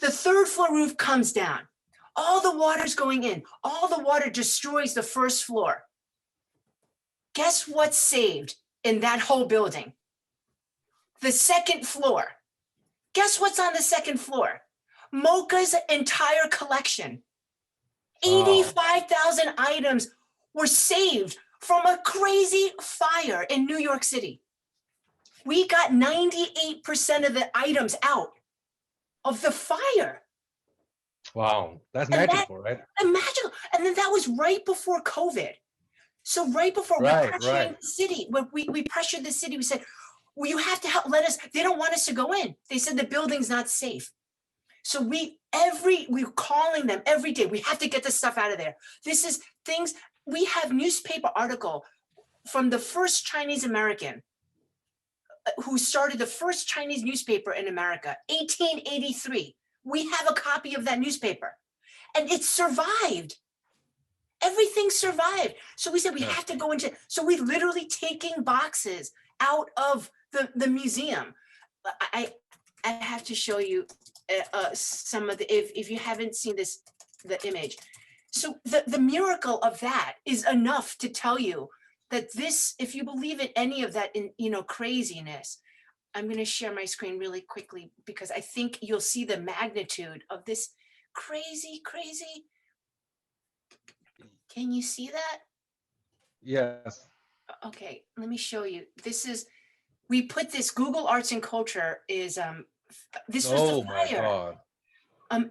The 3rd floor roof comes down. All the water's going in. All the water destroys the 1st floor. Guess what's saved in that whole building? The 2nd floor. Guess what's on the 2nd floor? MOCA's entire collection. 85,000 items were saved from a crazy fire in New York City. We got 98% of the items out of the fire. Wow, that's magical, right? Magical. And then that was right before COVID. So right before we pressured the city, when we pressured the city, we said, well, you have to help, they don't want us to go in. They said the building's not safe. So we're calling them every day. We have to get this stuff out of there. This is things, we have newspaper article from the first Chinese American who started the first Chinese newspaper in America, 1883. We have a copy of that newspaper, and it survived. Everything survived. So we said we have to go into, so we literally taking boxes out of the museum. I have to show you some of the, if you haven't seen this, the image. So the miracle of that is enough to tell you that this, if you believe in any of that, craziness, I'm going to share my screen really quickly because I think you'll see the magnitude of this crazy. Can you see that? Yes. Okay, let me show you. This is, we put this, Google Arts and Culture is, this was the fire. Oh my God.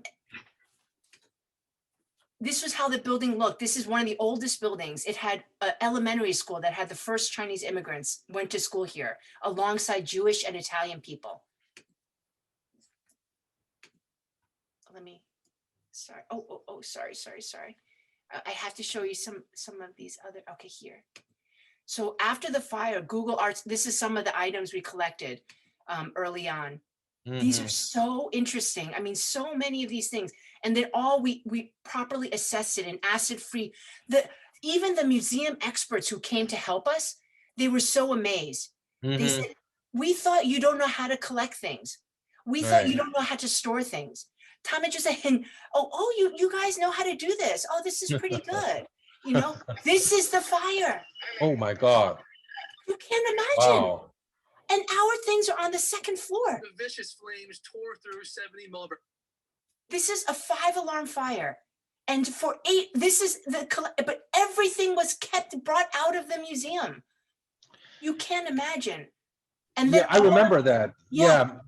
This was how the building looked. This is one of the oldest buildings. It had an elementary school that had the first Chinese immigrants went to school here alongside Jewish and Italian people. Let me, sorry. Oh, sorry. I have to show you some of these other, okay, here. So after the fire, Google Arts, this is some of the items we collected early on. These are so interesting. I mean, so many of these things. And then all we properly assessed it in acid-free. Even the museum experts who came to help us, they were so amazed. They said, we thought you don't know how to collect things. We thought you don't know how to store things. 他们就是很 you guys know how to do this. Oh, this is pretty good. This is the fire. Oh my God. You can't imagine. Wow. And our things are on the second floor. The vicious flames tore through 70 millimeter. This is a 5-alarm fire. And for 8, but everything was brought out of the museum. You can't imagine. And then I remember that. Yeah.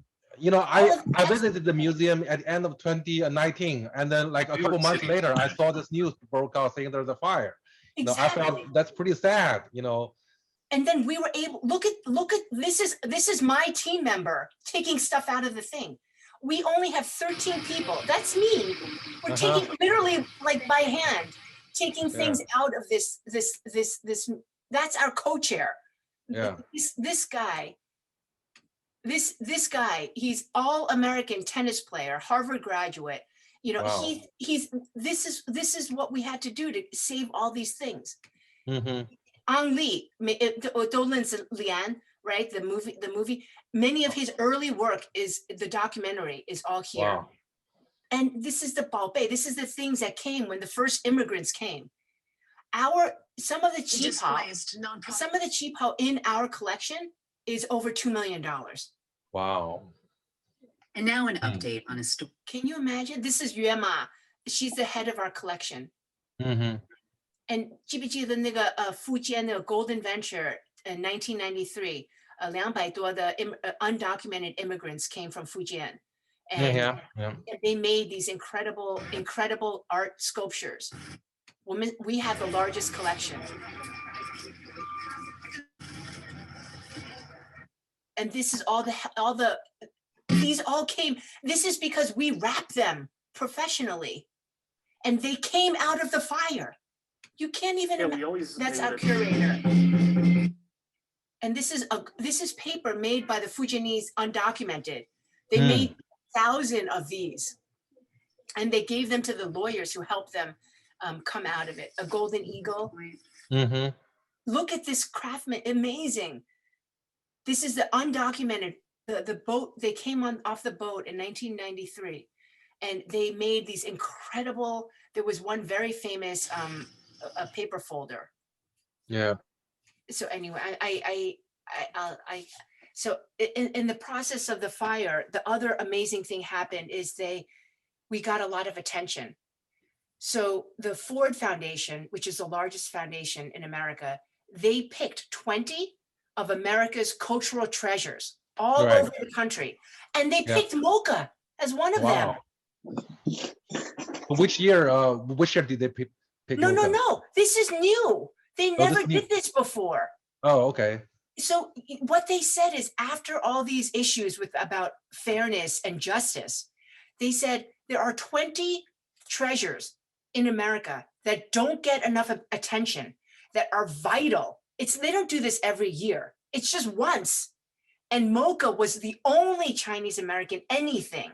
I visited the museum at the end of 2019, and then like a couple months later, I saw this news broke out saying there's a fire. Exactly. I felt that's pretty sad. And then we were able look at this is my team member taking stuff out of the thing. We only have 13 people. That's me. We're taking literally like by hand, taking things out of this. That's our co-chair. Yeah. This guy, he's all-American tennis player, Harvard graduate. Wow. This is what we had to do to save all these things. Mm-hmm. Ang Lee, Lian, right? The movie. Many of his early work the documentary is all here. Wow. And this is the Baobei. This is the things that came when the first immigrants came. Some of the cheap in our collection is over $2 million. Wow. And now an update on a story. Can you imagine? This is Yue Ma. She's the head of our collection. Mm-hmm. And 记不记得那个福建那个 Golden Venture in 1993, 200多的 undocumented immigrants came from Fujian. And they made these incredible art sculptures. We have the largest collection. And this is these all came. This is because we wrapped them professionally, and they came out of the fire. You can't even imagine. That's our curator. And this is paper made by the Fujianese undocumented. They made 1,000 of these, and they gave them to the lawyers who helped them come out of it. A golden eagle. Mm-hmm. Look at this craftsman, amazing. This is the undocumented, the boat, they came off the boat in 1993, and they made these incredible, there was one very famous a paper folder. Yeah. So anyway, so in the process of the fire, the other amazing thing happened is we got a lot of attention. So the Ford Foundation, which is the largest foundation in America, they picked 20 of America's cultural treasures all over the country. And they picked MOCA as one of them. Which year did they pick? No. This is new. They never did this before. Oh, okay. So what they said is after all these issues about fairness and justice, they said there are 20 treasures in America that don't get enough attention, that are vital. They don't do this every year. It's just once. And MOCA was the only Chinese American anything.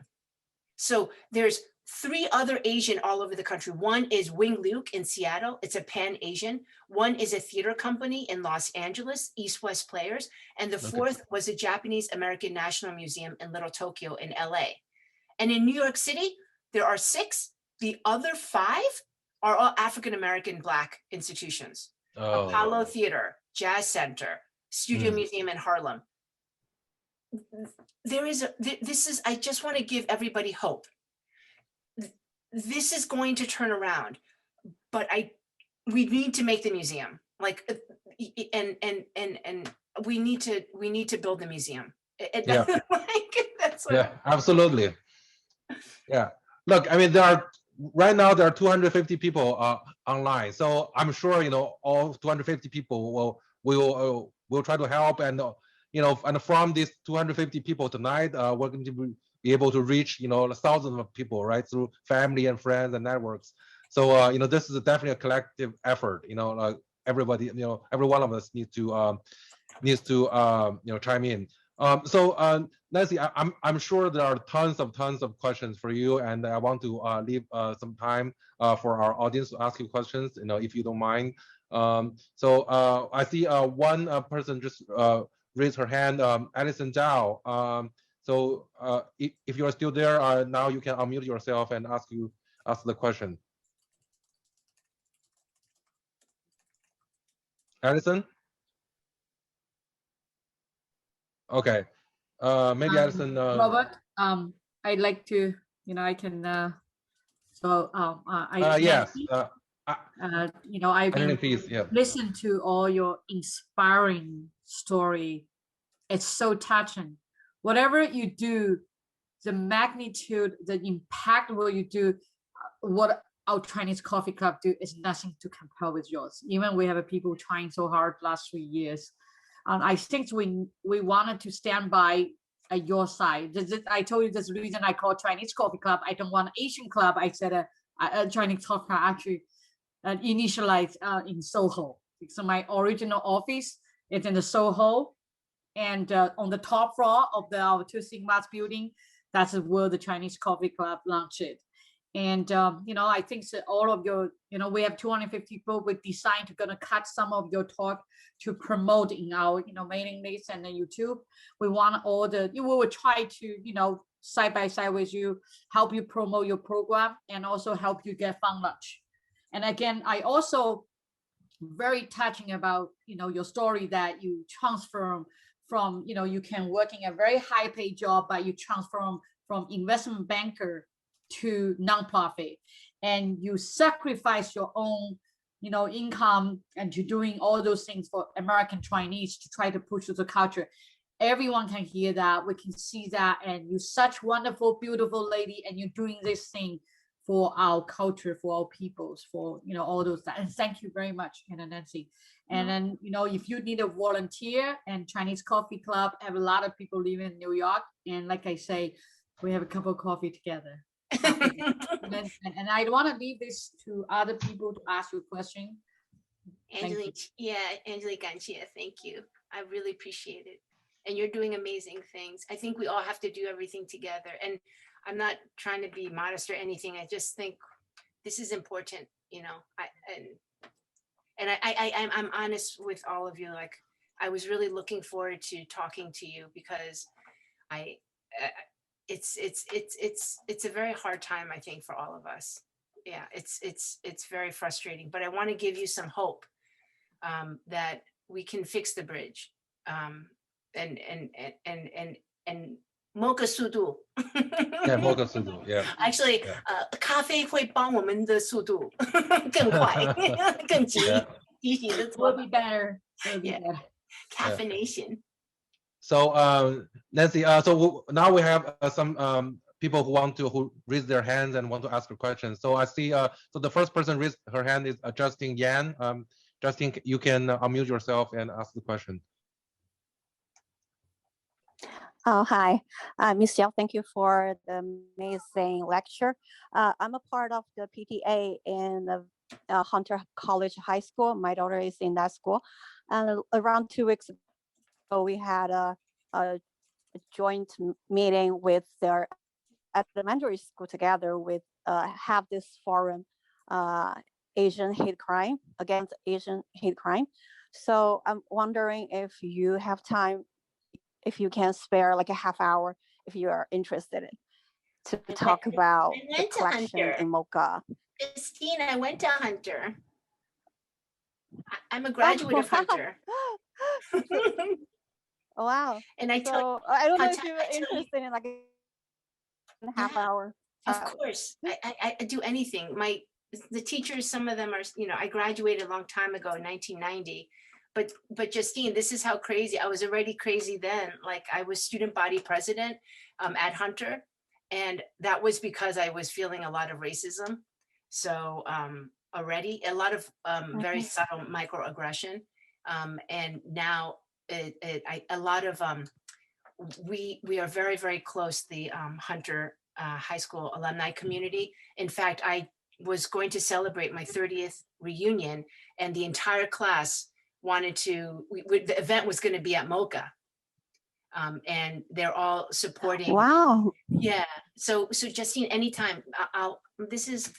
So there's 3 other Asian all over the country. One is Wing Luke in Seattle. It's a Pan-Asian. One is a theater company in Los Angeles, East West Players. And the 4th was a Japanese American National Museum in Little Tokyo in LA. And in New York City, there are 6. The other 5 are all African American Black institutions. Apollo Theater, Jazz Center, Studio Museum in Harlem. I just want to give everybody hope. This is going to turn around, but we need to make the museum, and we need to build the museum. Absolutely. Yeah. Look, I mean, right now there are 250 people online, so I'm sure all 250 people will try to help, and and from these 250 people tonight, we're going to be able to reach thousands of people, right, through family and friends and networks. So this is definitely a collective effort. Everybody, every one of us needs to chime in. So Nancy, I'm sure there are tons of questions for you, and I want to leave some time for our audience to ask you questions, if you don't mind. So I see one person just raised her hand, Alison Zhao. So if you are still there, now you can unmute yourself and ask the question. Alison? Okay. Maybe Alison. Robert, I'd like to, I can. Yes. I've been Please, yeah. listen to all your inspiring story. It's so touching. Whatever you do, the magnitude, the impact what you do, what our Chinese Coffee Club do is nothing to compare with yours. Even we have people trying so hard last 3 years. I think we wanted to stand by your side. I told you this reason I call Chinese Coffee Club. I don't want Asian club. I said a Chinese Coffee Club actually initialized in Soho. So my original office is in the Soho, and on the top floor of our Two Sigmas building, that's where the Chinese Coffee Club launched it. And, I think that all of your, we have 250 people. We decided to gonna cut some of your talk to promote in our, mailing list and then YouTube. We want we will try to, side by side with you, help you promote your program and also help you get fun lunch. And again, I also very touching about, your story that you transform from, you can work in a very high paid job, but you transform from investment banker to nonprofit, and you sacrifice your own, income and to doing all those things for American Chinese to try to push the culture. Everyone can hear that. We can see that, and you're such wonderful, beautiful lady, and you're doing this thing for our culture, for our peoples, for all those that. And thank you very much, Nancy. And then if you need a volunteer, and Chinese Coffee Club have a lot of people living in New York, and like I say, we have a cup of coffee together. and I want to leave this to other people to ask you a question. Angelique, Angelique, thank you. I really appreciate it. And you're doing amazing things. I think we all have to do everything together. And I'm not trying to be modest or anything. I just think this is important, I'm honest with all of you. Like, I was really looking forward to talking to you because it's a very hard time, I think, for all of us. Yeah, it's very frustrating, but I want to give you some hope that we can fix the bridge. And MOCA 速度 Yeah, MOCA 速度 yeah. Actually, 咖啡会帮我们的速度更快更急 Will be better. Yeah. Caffeination. So Nancy, so now we have some people who raise their hands and want to ask a question. So I see, so the first person raised her hand is Justin Yan. Justin, you can unmute yourself and ask the question. Oh, hi, Ms. Yao, thank you for the amazing lecture. I'm a part of the PTA in the Hunter College High School. My daughter is in that school. And around 2 weeks ago, we had a joint meeting with their elementary school together with have this forum, Asian hate crime, against Asian hate crime. So I'm wondering if you have time, if you can spare like a half hour, if you are interested to talk about the collection in MOCA. Christine, I went to Hunter. I'm a graduate of Hunter. Oh, wow. And I don't know if you're interested in like a half hour. Of course, I do anything. The teachers, some of them are, I graduated a long time ago in 1990. But Justine, this is how crazy, I was already crazy then. Like, I was student body president at Hunter. And that was because I was feeling a lot of racism. So already a lot of very subtle microaggression. And now a lot of, we are very, very close, the Hunter High School alumni community. In fact, I was going to celebrate my 30th reunion, and the entire class wanted to, the event was going to be at MOCA. And they're all supporting. Wow. Yeah. So Justine, anytime this is,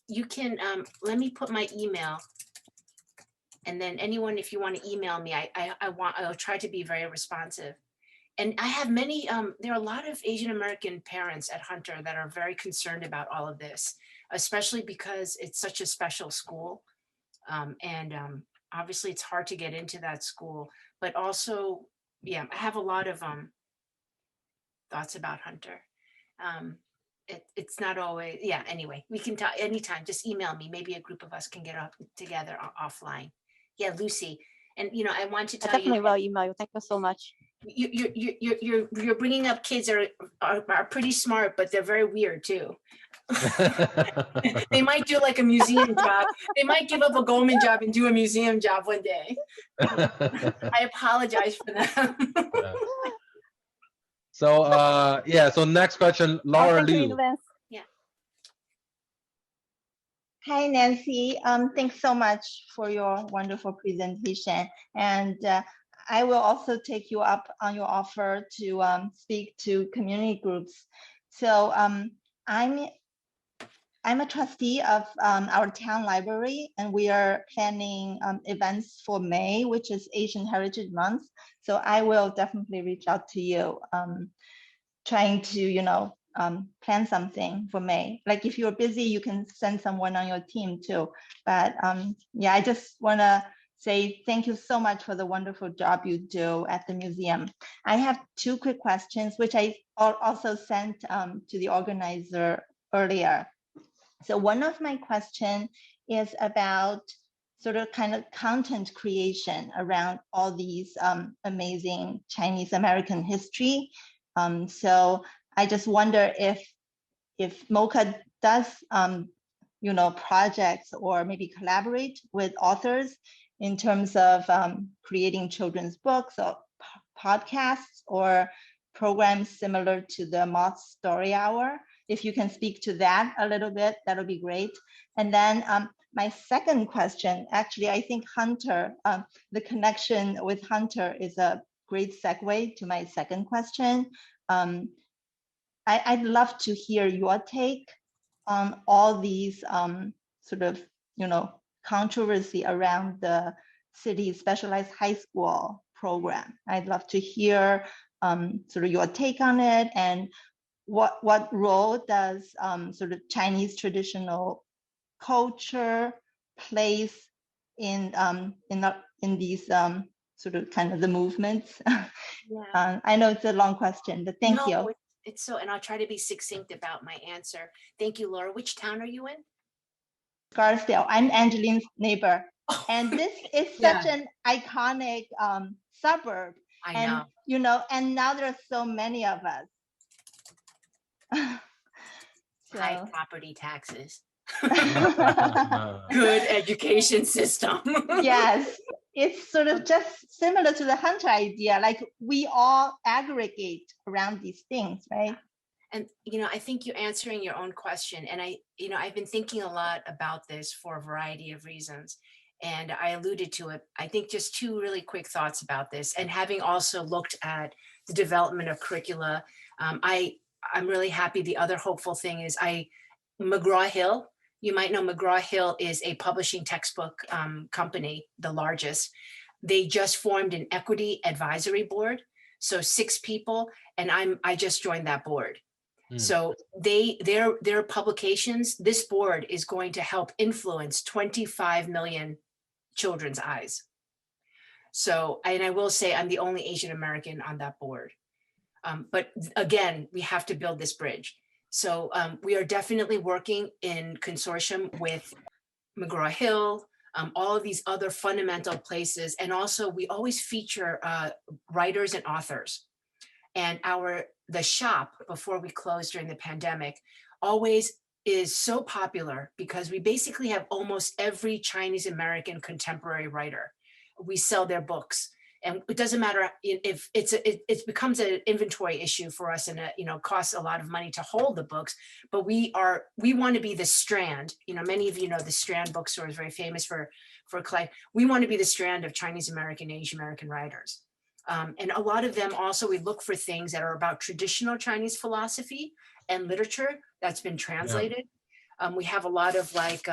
you can, let me put my email, and then anyone, if you want to email me, I'll try to be very responsive. And I have many, there are a lot of Asian American parents at Hunter that are very concerned about all of this, especially because it's such a special school. Obviously it's hard to get into that school, but also, yeah, I have a lot of thoughts about Hunter. It's not always, yeah, anyway, we can talk anytime, just email me. Maybe a group of us can get up together offline. Yeah, Lucy. And, you know, I want to I tell you. definitely will email you. Thank you so much. You're bringing up kids that are pretty smart, but they're very weird too. They might do like a museum job. They might give up a Goldman job and do a museum job one day. I apologize for them. Yeah. So yeah, so next question, Laura Thank you in Liu. advance. Hi, Nancy. Thanks so much for your wonderful presentation. And I will also take you up on your offer to speak to community groups. So I'm a trustee of our town library, and we are planning events for May, which is Asian Heritage Month. So I will definitely reach out to you, trying to, you know, plan something for May. Like if you're busy, you can send someone on your team too. But yeah, I just want to say thank you so much for the wonderful job you do at the museum. I have two quick questions, which I also sent to the organizer earlier. So one of my question is about sort of kind of content creation around all these amazing Chinese American history. So I just wonder if MOCA does, you know, projects or maybe collaborate with authors in terms of creating children's books or podcasts or programs similar to the Moth Story Hour. If you can speak to that a little bit, that'll be great. And then my second question, actually, I think Hunter, the connection with Hunter is a great segue to my second question. I'd love to hear your take on all these sort of, you know, controversy around the city's specialized high school program. I'd love to hear sort of your take on it, and what role does sort of Chinese traditional culture plays in these sort of kind of the movements. Yeah. I know it's a long question, but thank you. It's so, and I'll try to be succinct about my answer. Thank you, Laura. Which town are you in? Scarsdale. I'm Angeline's neighbor. And this is such an iconic suburb. I and, know. You know, and now there are so many of us. High property taxes. Uh, Good education system. Yes, it's sort of just similar to the Hunter idea, like we all aggregate around these things, right? And, you know, I think you're answering your own question. And I've been thinking a lot about this for a variety of reasons. And I alluded to it. I think just two really quick thoughts about this. And having also looked at the development of curricula, I'm really happy. The other hopeful thing is McGraw-Hill, you might know McGraw-Hill is a publishing textbook company, the largest. They just formed an equity advisory board. So 6 people, and I just joined that board. So their publications, this board is going to help influence 25 million children's eyes. So, and I will say I'm the only Asian American on that board. But again, we have to build this bridge. So we are definitely working in consortium with McGraw-Hill, all of these other fundamental places. And also we always feature writers and authors. And the shop, before we closed during the pandemic, always is so popular because we basically have almost every Chinese American contemporary writer. We sell their books. And it doesn't matter if it becomes an inventory issue for us, and costs a lot of money to hold the books. But we want to be the Strand. Many of you know the Strand bookstore is very famous for collect. We want to be the Strand of Chinese American, Asian American writers, and a lot of them also we look for things that are about traditional Chinese philosophy and literature that's been translated. We have a lot of like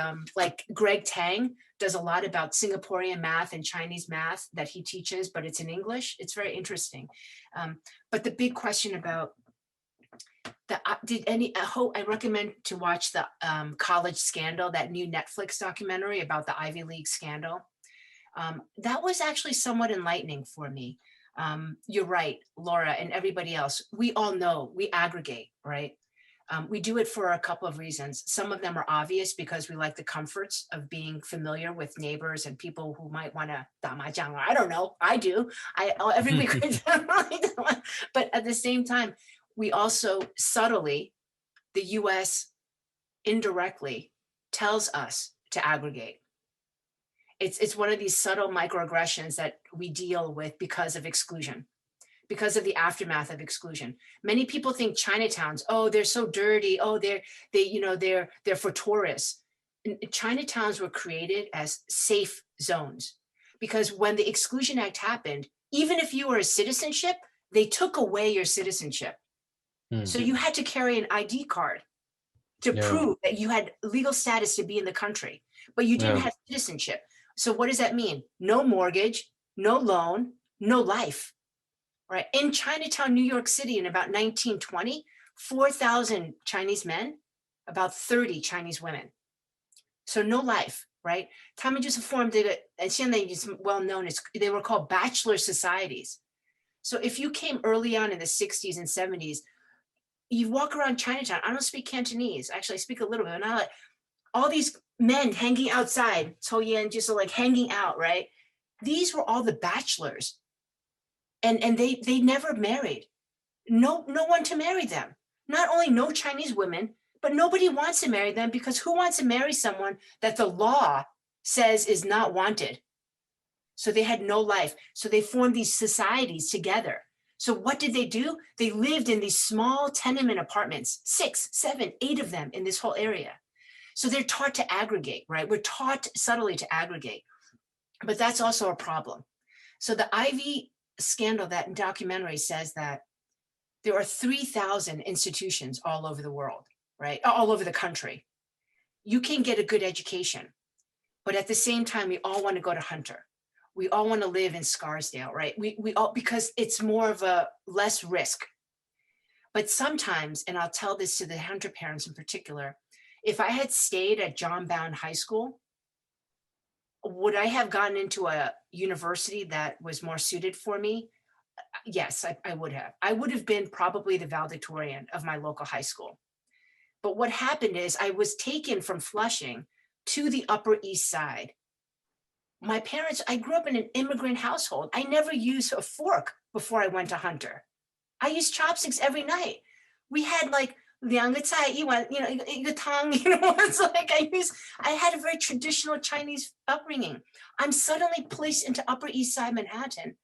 Greg Tang does a lot about Singaporean math and Chinese math that he teaches, but it's in English. It's very interesting. But the big question about I recommend to watch the College Scandal, that new Netflix documentary about the Ivy League scandal. That was actually somewhat enlightening for me. You're right, Laura, and everybody else. We all know we aggregate, right? We do it for a couple of reasons. Some of them are obvious because we like the comforts of being familiar with neighbors and people who might want to damajang. I don't know. I do. Every week. But at the same time, we also subtly, the US indirectly tells us to aggregate. It's one of these subtle microaggressions that we deal with because of exclusion, because of the aftermath of exclusion. Many people think Chinatowns, oh, they're so dirty. Oh, they're for tourists. And Chinatowns were created as safe zones because when the Exclusion Act happened, even if you were a citizenship, they took away your citizenship. So you had to carry an ID card to prove that you had legal status to be in the country, but you didn't have citizenship. So what does that mean? No mortgage, no loan, no life, right? In Chinatown, New York City in about 1920, 4,000 Chinese men, about 30 Chinese women. So no life, right? 他们就是formed it, and 现在 is well known as, they were called bachelor societies. So if you came early on in the 60s and 70s, you walk around Chinatown. I don't speak Cantonese. Actually, I speak a little bit. And I like all these men hanging outside, Toyen, just like hanging out, right? These were all the bachelors. And they never married. No one to marry them. Not only no Chinese women, but nobody wants to marry them because who wants to marry someone that the law says is not wanted? So they had no life. So they formed these societies together. So what did they do? They lived in these small tenement apartments, 6, 7, 8 of them in this whole area. So they're taught to aggregate, right? We're taught subtly to aggregate, but that's also a problem. So the Ivy scandal, that documentary says that there are 3,000 institutions all over the world, right? All over the country. You can get a good education, but at the same time, we all want to go to Hunter. We all want to live in Scarsdale, right? We all, because it's more of a less risk. But sometimes, and I'll tell this to the Hunter parents in particular, if I had stayed at John Bowne High School, would I have gotten into a university that was more suited for me? Yes, I would have. I would have been probably the valedictorian of my local high school. But what happened is I was taken from Flushing to the Upper East Side. My parents, I grew up in an immigrant household. I never used a fork before I went to Hunter. I used chopsticks every night. We had like 2个菜一碗, 一个汤, it's like I had a very traditional Chinese upbringing. I'm suddenly placed into Upper East Side Manhattan.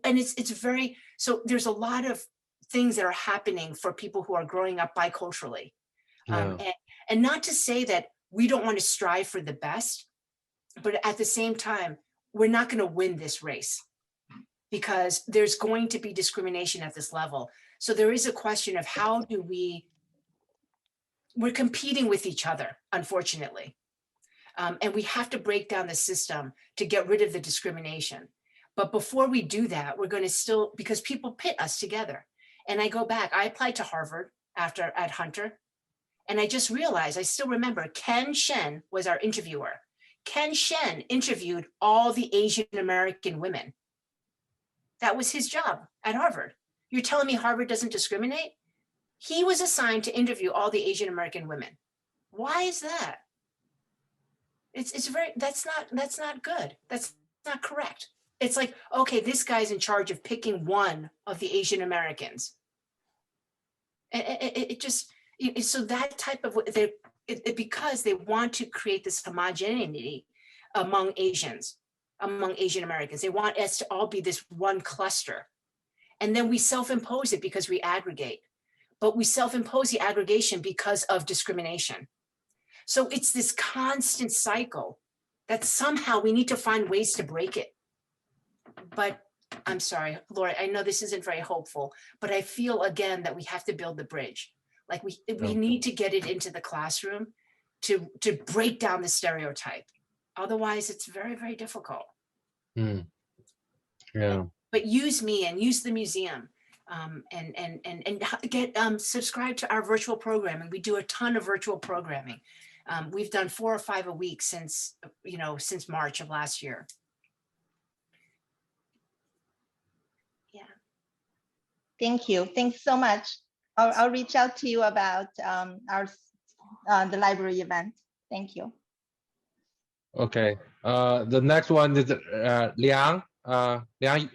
And it's very, so there's a lot of things that are happening for people who are growing up biculturally. And not to say that we don't want to strive for the best, but at the same time, we're not going to win this race because there's going to be discrimination at this level. So there is a question of how do we're competing with each other, unfortunately. And we have to break down the system to get rid of the discrimination. But before we do that, we're going to still, because people pit us together. And I go back, I applied to Harvard at Hunter. And I just realized, I still remember Ken Shen was our interviewer. Ken Shen interviewed all the Asian American women. That was his job at Harvard. You're telling me Harvard doesn't discriminate? He was assigned to interview all the Asian American women. Why is that? It's very, that's not good. That's not correct. It's like, okay, this guy's in charge of picking one of the Asian Americans. So that type of, because they want to create this homogeneity among Asians, among Asian Americans. They want us to all be this one cluster. And then we self-impose it because we aggregate. But we self-impose the aggregation because of discrimination. So it's this constant cycle that somehow we need to find ways to break it. But I'm sorry, Laura, I know this isn't very hopeful, but I feel again that we have to build the bridge. Like we need to get it into the classroom to break down the stereotype. Otherwise, it's very, very difficult. Yeah. But use me and use the museum, and get subscribe to our virtual programming. We do a ton of virtual programming. We've done 4 or 5 a week since March of last year. Yeah. Thank you. Thanks so much. I'll reach out to you about the library event. Thank you. Okay. The next one is Liang. Liang,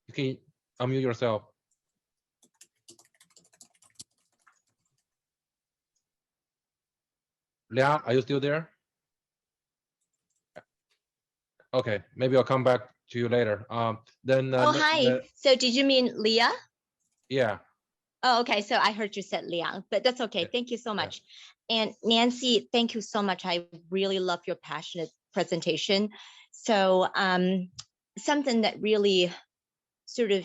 you can unmute yourself. Liang, are you still there? Okay, maybe I'll come back to you later. Then. Oh, hi. So did you mean Leah? Yeah. Oh, okay. So I heard you said Liang, but that's okay. Thank you so much. And Nancy, thank you so much. I really love your passionate presentation. So something that really sort of,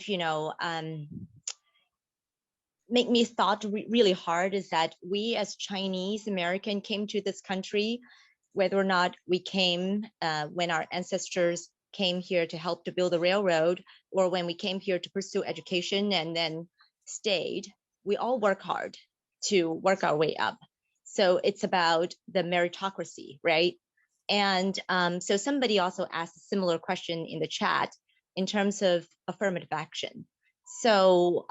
make me thought really hard is that we as Chinese American came to this country, whether or not we came when our ancestors came here to help to build the railroad, or when we came here to pursue education and then stayed, we all work hard to work our way up. So it's about the meritocracy, right? And so somebody also asked a similar question in the chat in terms of affirmative action. So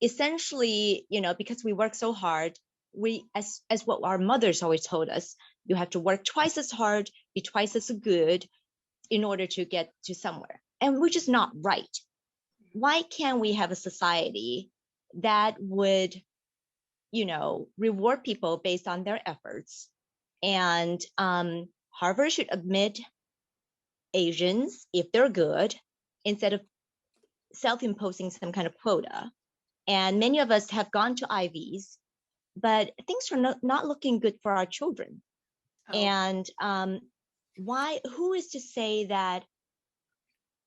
essentially, because we work so hard, we, as what our mothers always told us, you have to work twice as hard, be twice as good in order to get to somewhere. And which is not right. Why can't we have a society that would, reward people based on their efforts? And Harvard should admit Asians if they're good, instead of self-imposing some kind of quota. And many of us have gone to Ivies, but things are not looking good for our children. Oh. And who is to say that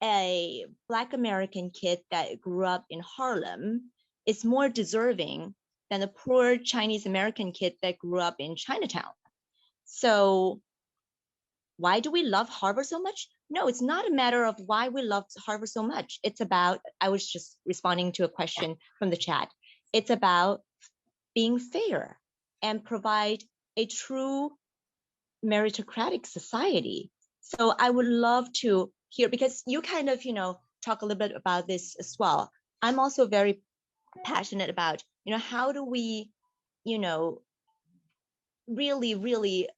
a Black American kid that grew up in Harlem is more deserving than a poor Chinese American kid that grew up in Chinatown? So why do we love Harvard so much? No, it's not a matter of why we love Harvard so much. It's about, I was just responding to a question from the chat. It's about being fair and provide a true meritocratic society. So I would love to hear, because you kind of, talk a little bit about this as well. I'm also very passionate about, how do we, really, really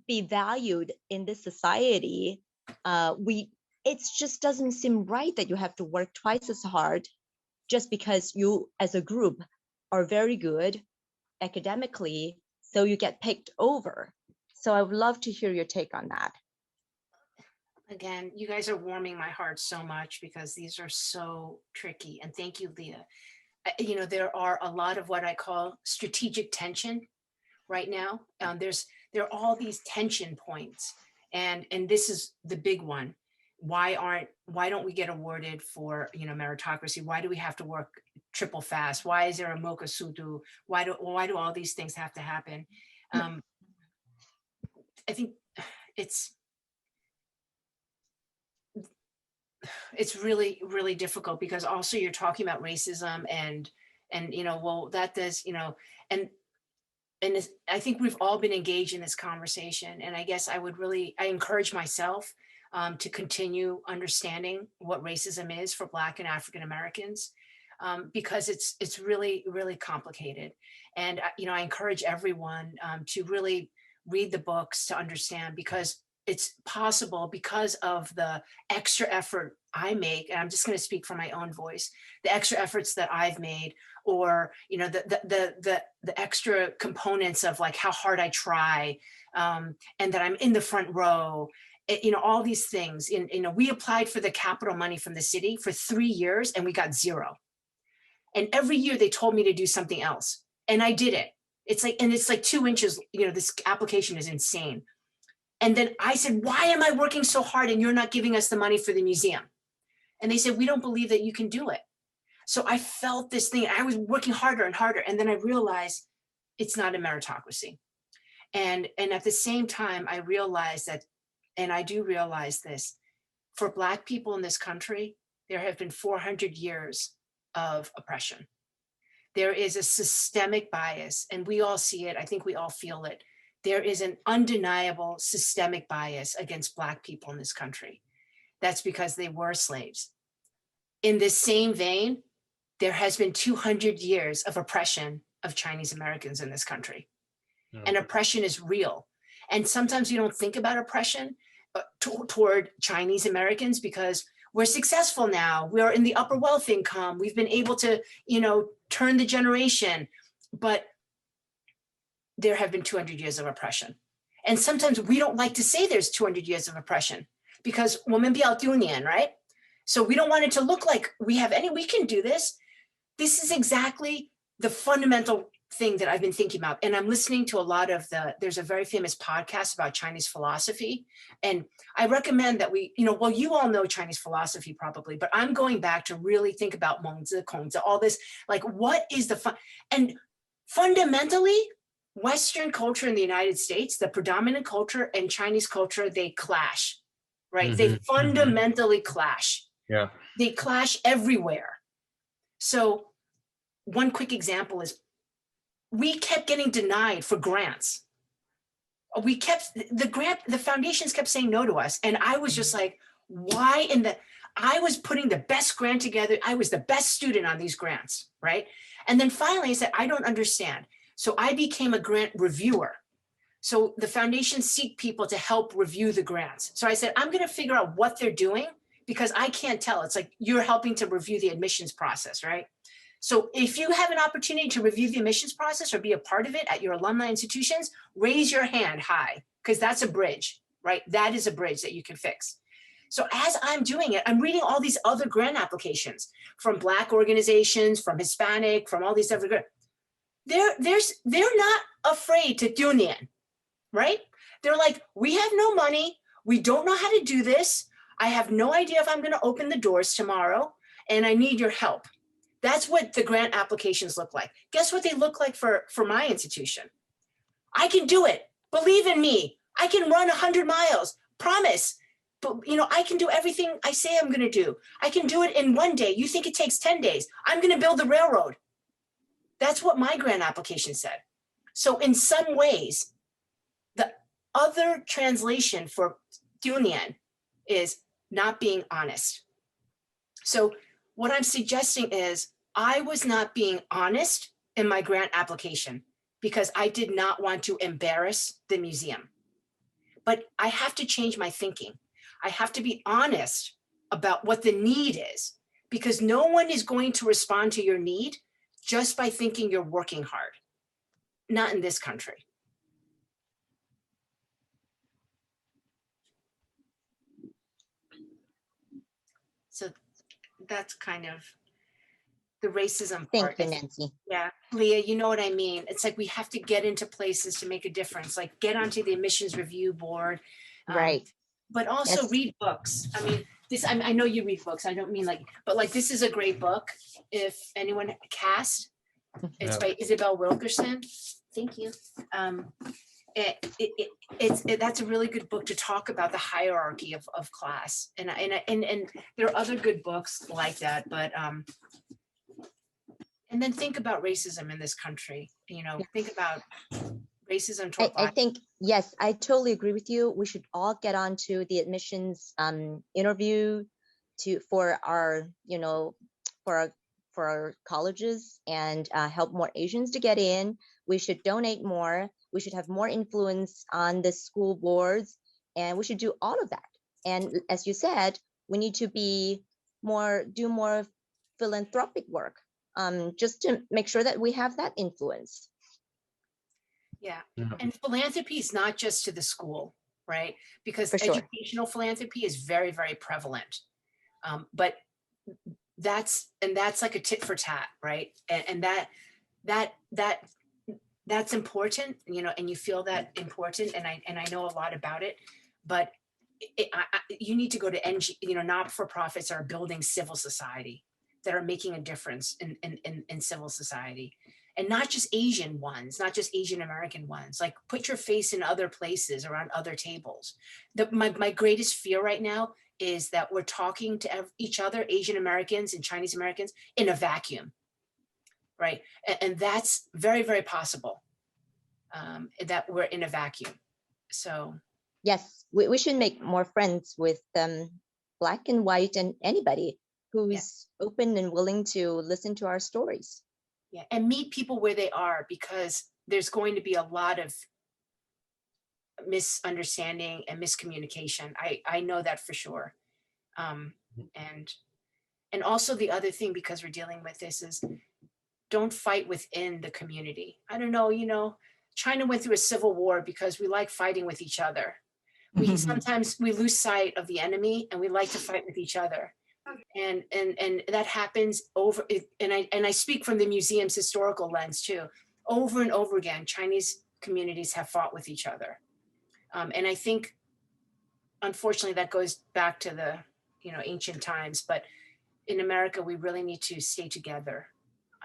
be valued in this society. It just doesn't seem right that you have to work twice as hard just because you as a group are very good academically, so you get picked over. So I would love to hear your take on that. Again, you guys are warming my heart so much, because these are so tricky. And thank you, Leah. There are a lot of what I call strategic tension right now. There are all these tension points, and this is the big one. Why don't we get awarded for meritocracy? Why do we have to work triple fast? Why is there a MOCA Sudu? Why do all these things have to happen? I think it's really, really difficult, because also you're talking about racism and well, that does, and I think we've all been engaged in this conversation. And I guess I encourage myself to continue understanding what racism is for Black and African Americans, because it's really, really complicated. And I encourage everyone to really read the books to understand, because it's possible, because of the extra effort I make, and I'm just going to speak from my own voice, the extra efforts that I've made, or the extra components of like how hard I try, and that I'm in the front row, all these things. We applied for the capital money from the city for 3 years and we got 0. And every year they told me to do something else, and I did it. It's like 2 inches. This application is insane. And then I said, why am I working so hard and you're not giving us the money for the museum? And they said, we don't believe that you can do it. So I felt this thing. I was working harder and harder. And then I realized it's not a meritocracy. And at the same time, I realized that, and I do realize this, for Black people in this country, there have been 400 years of oppression. There is a systemic bias, and we all see it. I think we all feel it. There is an undeniable systemic bias against Black people in this country. That's because they were slaves. In this same vein, there has been 200 years of oppression of Chinese Americans in this country. Yeah. And oppression is real. And sometimes we don't think about oppression toward Chinese Americans because we're successful now. We are in the upper wealth income. We've been able to, turn the generation. But there have been 200 years of oppression. And sometimes we don't like to say there's 200 years of oppression because 我们比较丢脸, right? So we don't want it to look like we can do this. This is exactly the fundamental thing that I've been thinking about. And I'm listening to a lot of there's a very famous podcast about Chinese philosophy. And I recommend that you all know Chinese philosophy probably, but I'm going back to really think about Mengzi, Kongzi, all this, like what is and fundamentally, Western culture in the United States, the predominant culture and Chinese culture, they clash, right? Mm-hmm. They fundamentally clash. Yeah. They clash everywhere. So one quick example is we kept getting denied for grants. The foundations kept saying no to us. And I was just like, why I was putting the best grant together. I was the best student on these grants, right? And then finally I said, I don't understand. So I became a grant reviewer. So the foundations seek people to help review the grants. So I said, I'm going to figure out what they're doing because I can't tell. It's like you're helping to review the admissions process, right? So if you have an opportunity to review the admissions process or be a part of it at your alumni institutions, raise your hand high, because that's a bridge, right? That is a bridge that you can fix. So as I'm doing it, I'm reading all these other grant applications from Black organizations, from Hispanic, from all these other grants. They're not afraid to tune in, right? They're like, we have no money. We don't know how to do this. I have no idea if I'm going to open the doors tomorrow, and I need your help. That's what the grant applications look like. Guess what they look like for my institution? I can do it. Believe in me. I can run 100 miles. Promise. But I can do everything I say I'm going to do. I can do it in 1 day. You think it takes 10 days. I'm going to build the railroad. That's what my grant application said. So in some ways, the other translation for Dunian is not being honest. So what I'm suggesting is I was not being honest in my grant application because I did not want to embarrass the museum. But I have to change my thinking. I have to be honest about what the need is because no one is going to respond to your need just by thinking you're working hard. Not in this country. So that's kind of the racism part. Thank you, Nancy. Yeah, Leah, you know what I mean? It's like we have to get into places to make a difference, like get onto the admissions review board. Right. But also read books. I mean, I know you read books. I don't mean but this is a great book. If anyone cast, it's by Isabel Wilkerson. Thank you. That's a really good book to talk about the hierarchy of class. And there are other good books like that, but and then think about racism in this country. Think about racism toward I think, yes, I totally agree with you. We should all get onto the admissions interview for our colleges and help more Asians to get in. We should donate more. We should have more influence on the school boards, and we should do all of that. And as you said, we need to do more philanthropic work, just to make sure that we have that influence. Yeah. And philanthropy is not just to the school, right? Because educational philanthropy is very, very prevalent. But that's like a tit for tat, right? And that's important, and you feel that important, and I know a lot about it, but you need to go to not-for-profits are building civil society that are making a difference in civil society. and not just Asian ones, not just Asian American ones. Like put your face in other places around other tables. My greatest fear right now is that we're talking to each other, Asian Americans and Chinese Americans, in a vacuum, right? And that's very, very possible, that we're in a vacuum. So Yes, we should make more friends with Black and white and anybody who's open and willing to listen to our stories. Yeah, and meet people where they are, because there's going to be a lot of misunderstanding and miscommunication. I know that for sure. And also the other thing, because we're dealing with this, is don't fight within the community. I don't know, you know, China went through a civil war because we like fighting with each other. Sometimes we lose sight of the enemy and we like to fight with each other. And that happens over, and I speak from the museum's historical lens too. Over and over again, Chinese communities have fought with each other. And I think, unfortunately, that goes back to the, you know, ancient times, but in America, we really need to stay together.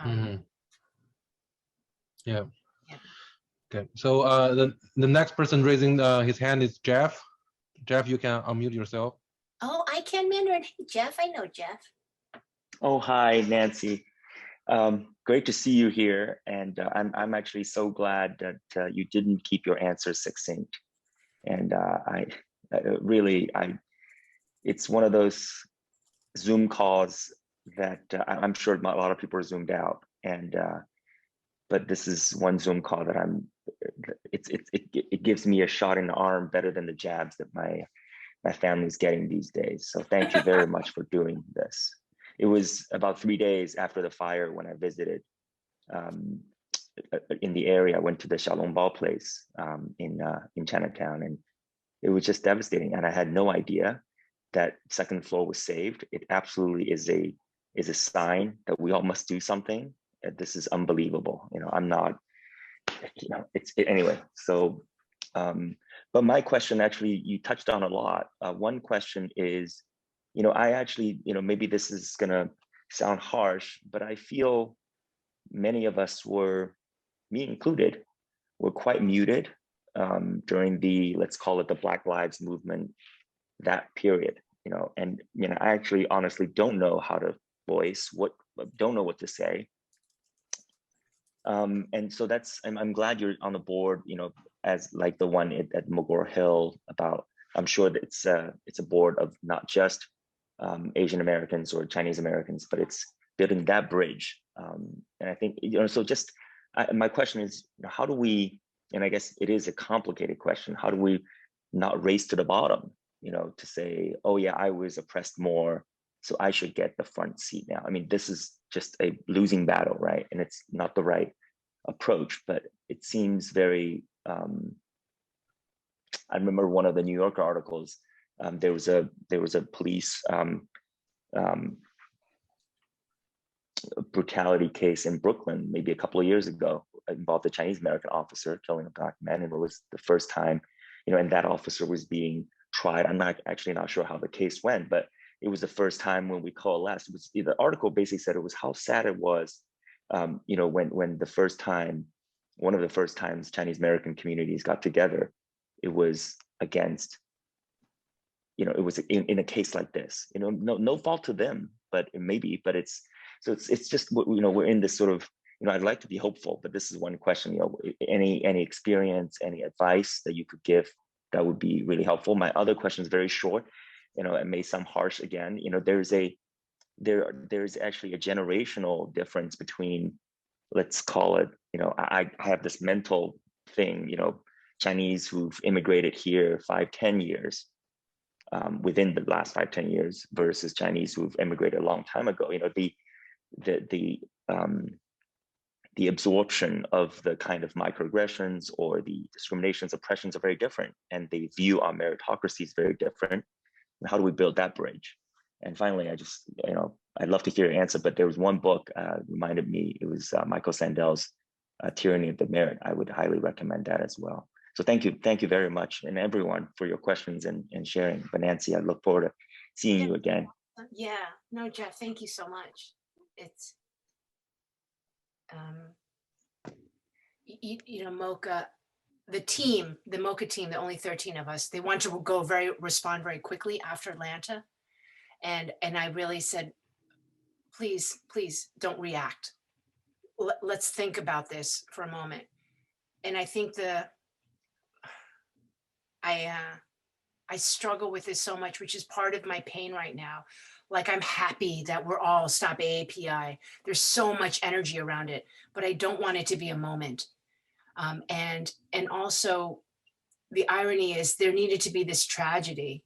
Yeah. Yeah. Okay, so the next person raising his hand is Jeff. Jeff, you can unmute yourself. Oh, I can Mandarin. Hey, Jeff, I know Jeff. Oh, hi, Nancy. Great to see you here. And I'm actually so glad that you didn't keep your answers succinct. And it's one of those Zoom calls that I'm sure a lot of people are zoomed out. And but this is one Zoom call that it gives me a shot in the arm better than the jabs that my family's getting these days. So thank you very much for doing this. It was about 3 days after the fire when I visited in the area. I went to the Xiaolongbao place in Chinatown, and it was just devastating. And I had no idea that second floor was saved. It absolutely is a sign that we all must do something. This is unbelievable. You know, I'm not, you know, anyway. So, but my question, actually, you touched on a lot. One question is, you know, I actually, you know, maybe this is gonna sound harsh, but I feel many of us were, me included, were quite muted during the, let's call it the Black Lives Movement, that period, you know, and, you know, I actually honestly don't know how to voice don't know what to say. And so I'm glad you're on the board, you know, as like the one at McGraw Hill about, I'm sure that it's a board of not just Asian Americans or Chinese Americans, but it's building that bridge. And I think, you know, so just my question is, you know, how do we, and I guess it is a complicated question, how do we not race to the bottom, you know, to say, oh yeah, I was oppressed more, so I should get the front seat now. I mean, this is just a losing battle, right? And it's not the right approach, but it seems very, I remember one of the New Yorker articles, there was a police brutality case in Brooklyn, maybe a couple of years ago, involved a Chinese American officer killing a Black man, and it was the first time, you know, and that officer was being tried. I'm not sure how the case went, but it was the first time when we coalesced. It was, the article basically said it was how sad it was, you know, when one of the first times Chinese American communities got together, it was against, you know, it was in a case like this, you know, no fault to them, but it's just, you know, we're in this sort of, you know, I'd like to be hopeful, but this is one question, you know, any experience, any advice that you could give, that would be really helpful. My other question is very short, you know, it may sound harsh again, you know, there's actually a generational difference between, let's call it, you know, I have this mental thing, you know, Chinese who've immigrated here 5-10 years, within the last 5-10 years versus Chinese who've immigrated a long time ago. You know, the absorption of the kind of microaggressions or the discriminations, oppressions are very different, and they view our meritocracy is very different. And how do we build that bridge? And finally, I just, you know, I'd love to hear your answer, but there was one book reminded me, it was Michael Sandel's Tyranny of the Merit. I would highly recommend that as well. So thank you very much, and everyone, for your questions and sharing. But Nancy, I look forward to seeing you again. Yeah, no, Jeff, thank you so much. It's you know, MOCA, the MOCA team, the only 13 of us, they want to respond very quickly after Atlanta. And I really said, please don't react. Let's think about this for a moment. And I think I struggle with this so much, which is part of my pain right now. Like, I'm happy that we're all stop AAPI. There's so much energy around it, but I don't want it to be a moment. And also the irony is there needed to be this tragedy,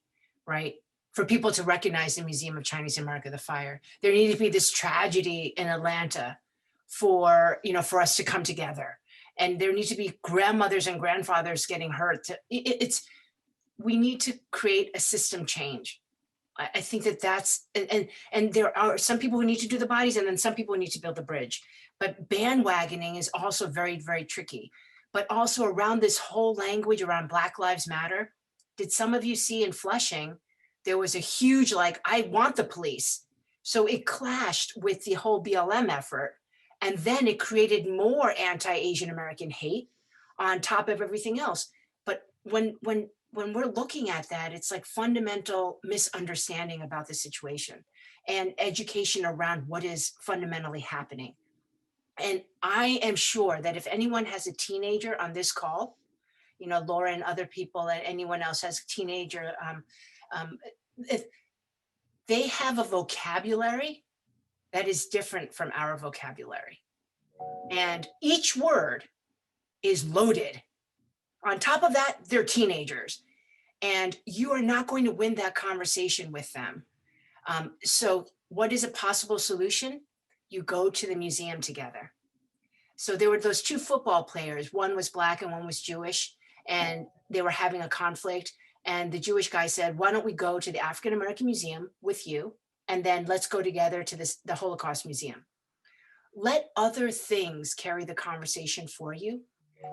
right? For people to recognize the Museum of Chinese America, the fire. There needed to be this tragedy in Atlanta for us to come together. And there need to be grandmothers and grandfathers getting hurt. We need to create a system change. I think that's, and there are some people who need to do the bodies, and then some people who need to build the bridge. But bandwagoning is also very, very tricky. But also around this whole language around Black Lives Matter, did some of you see in Flushing, there was a huge, like, I want the police. So it clashed with the whole BLM effort. And then it created more anti-Asian American hate on top of everything else. But when we're looking at that, it's like fundamental misunderstanding about the situation and education around what is fundamentally happening. And I am sure that if anyone has a teenager on this call, you know, Laura and other people and anyone else has a teenager, if they have a vocabulary that is different from our vocabulary. And each word is loaded. On top of that, they're teenagers. And you are not going to win that conversation with them. So what is a possible solution? You go to the museum together. So there were those two football players. One was Black and one was Jewish. And they were having a conflict. And the Jewish guy said, why don't we go to the African American Museum with you? And then let's go together to the Holocaust Museum. Let other things carry the conversation for you,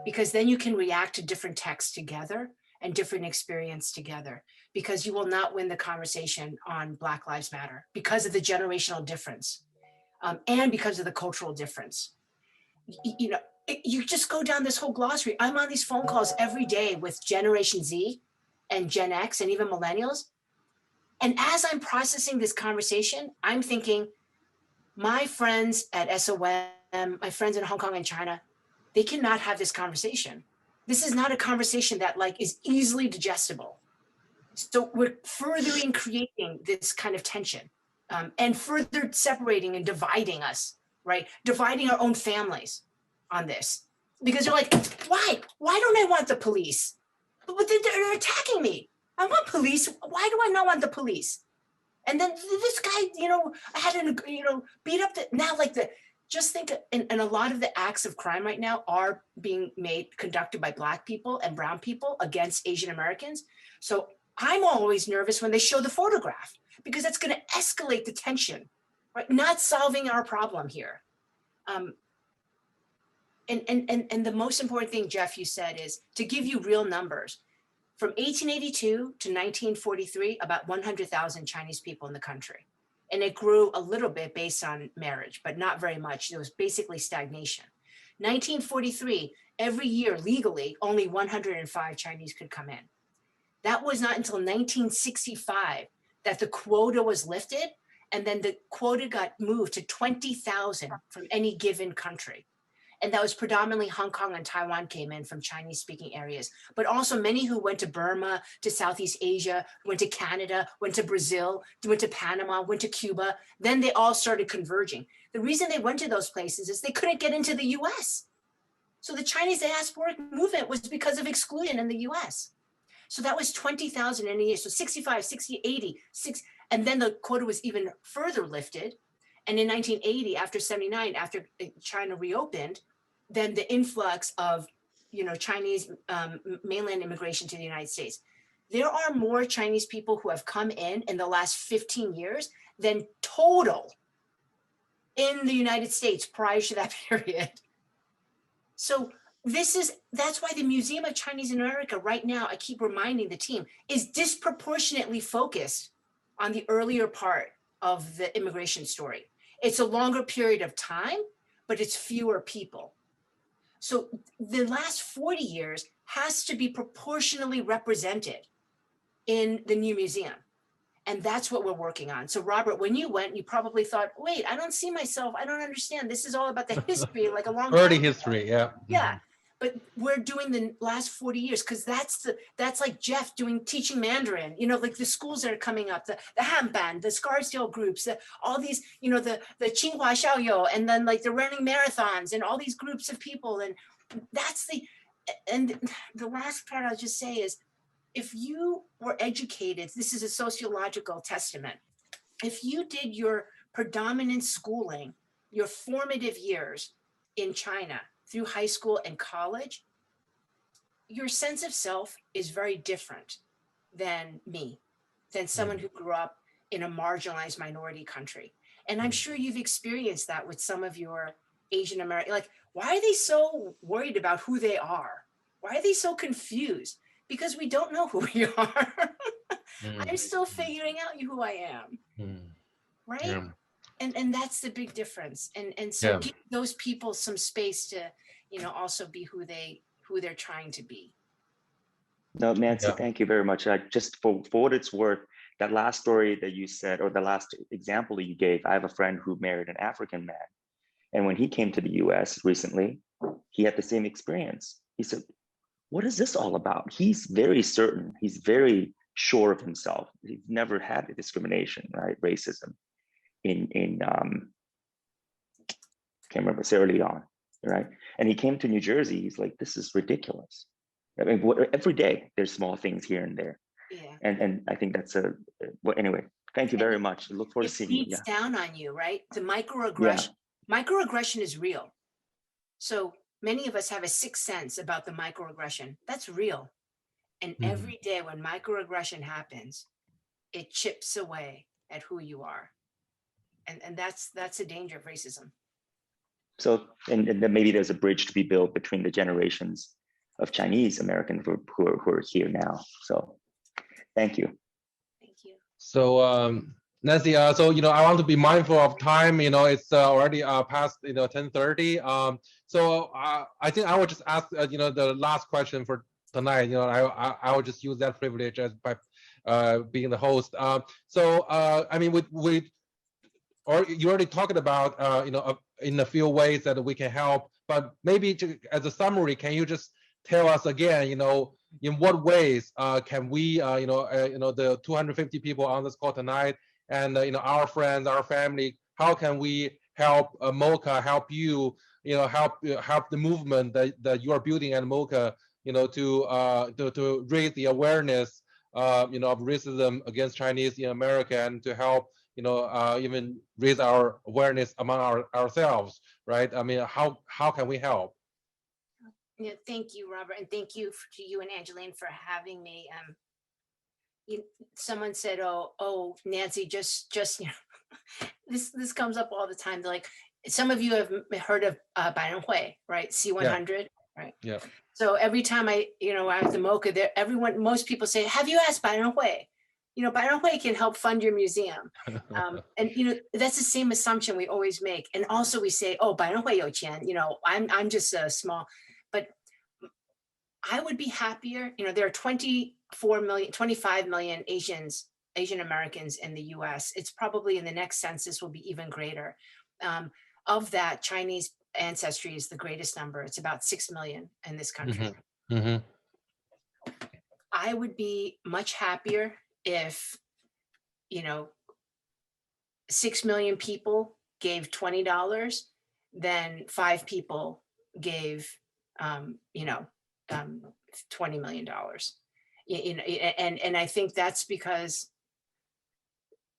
because then you can react to different texts together and different experience together, because you will not win the conversation on Black Lives Matter because of the generational difference and because of the cultural difference. You know, you just go down this whole glossary. I'm on these phone calls every day with Generation Z and Gen X and even millennials. And as I'm processing this conversation, I'm thinking, my friends at SOM, my friends in Hong Kong and China, they cannot have this conversation. This is not a conversation that like is easily digestible. So we're furthering creating this kind of tension and further separating and dividing us, right? Dividing our own families on this. Because they're like, why? Why don't I want the police? But they're attacking me. I want police. Why do I not want the police? And then this guy, you know, I had to, you know, beat up now like just think, and a lot of the acts of crime right now are being conducted by Black people and brown people against Asian Americans. So I'm always nervous when they show the photograph, because that's going to escalate the tension, right? Not solving our problem here. And the most important thing, Jeff, you said is to give you real numbers. From 1882 to 1943, about 100,000 Chinese people in the country. And it grew a little bit based on marriage, but not very much. There was basically stagnation. 1943, every year legally, only 105 Chinese could come in. That was not until 1965 that the quota was lifted, and then the quota got moved to 20,000 from any given country. And that was predominantly Hong Kong and Taiwan came in from Chinese speaking areas, but also many who went to Burma, to Southeast Asia, went to Canada, went to Brazil, went to Panama, went to Cuba. Then they all started converging. The reason they went to those places is they couldn't get into the US. So the Chinese diasporic movement was because of exclusion in the US. So that was 20,000 in a year. So 65, 60, 80, and then the quota was even further lifted. And in 1980, after 79, after China reopened, then the influx of, you know, Chinese mainland immigration to the United States. There are more Chinese people who have come in the last 15 years than total in the United States prior to that period. So that's why the Museum of Chinese America right now, I keep reminding the team, is disproportionately focused on the earlier part of the immigration story. It's a longer period of time, but it's fewer people. So the last 40 years has to be proportionally represented in the new museum. And that's what we're working on. So Robert, when you went, you probably thought, wait, I don't see myself. I don't understand. This is all about the history, like a long Early time history, ago. yeah. Yeah. But we're doing the last 40 years because that's like Jeff teaching Mandarin, you know, like the schools that are coming up, the Hanban, the Scarsdale groups, all these, you know, the Tsinghua Xiaoyou, and then like the running marathons and all these groups of people. And that's and the last part I'll just say is, if you were educated, this is a sociological testament. If you did your predominant schooling, your formative years in China, through high school and college, your sense of self is very different than me, than someone who grew up in a marginalized minority country. And I'm sure you've experienced that with some of your Asian American, like, why are they so worried about who they are? Why are they so confused? Because we don't know who we are. I'm still figuring out who I am, right? Yeah. And that's the big difference. And so give those people some space to, you know, also be who they're trying to be. No, Nancy, thank you very much. Just for what it's worth, that last story that you said, or the last example that you gave, I have a friend who married an African man. And when he came to the US recently, he had the same experience. He said, what is this all about? He's very certain, he's very sure of himself. He's never had the discrimination, right? Racism in can't remember, Sierra Leone, right? And he came to New Jersey, he's like, this is ridiculous. I mean, every day there's small things here and there. Yeah. And I think that's well, anyway, thank you very much. Look forward to seeing you. It beats down on you, right? The microaggression. Microaggression is real. So many of us have a sixth sense about the microaggression. That's real. And every day when microaggression happens, it chips away at who you are. And that's the danger of racism. So, and then maybe there's a bridge to be built between the generations of Chinese Americans who are here now. So thank you. Thank you. So Nancy, so you know, I want to be mindful of time. You know, it's already past 10:30. So I think I will just ask you know, the last question for tonight. You know, I will just use that privilege as by being the host. So I mean, or you already talked about you know, in a few ways that we can help, but maybe as a summary, can you just tell us again, you know, in what ways can we, you know, the 250 people on this call tonight, and you know, our friends, our family, how can we help MOCA, help you, you know, help the movement that you are building at MOCA, you know, to raise the awareness, you know, of racism against Chinese in America, and to help, you know, even raise our awareness among ourselves, right? I mean, how can we help? Yeah, thank you, Robert, and thank you to you and Angeline for having me. Someone said, "Oh, Nancy, just you know," this comes up all the time. They're like, some of you have heard of Bairen Hui, right? C100, right? Yeah. So every time I'm at the MOCA, there, most people say, "Have you asked Bairen Hui?" You know, Bairen Hui can help fund your museum. And, you know, that's the same assumption we always make. And also we say, oh, Bairen Hui 有钱, you know, I'm just a small, but I would be happier. You know, there are 25 million Asian Americans in the US. It's probably in the next census will be even greater. Of that, Chinese ancestry is the greatest number. It's about 6 million in this country. I would be much happier if, you know, 6 million people gave $20 than 5 people gave, you know, $20 million. You know, and I think that's because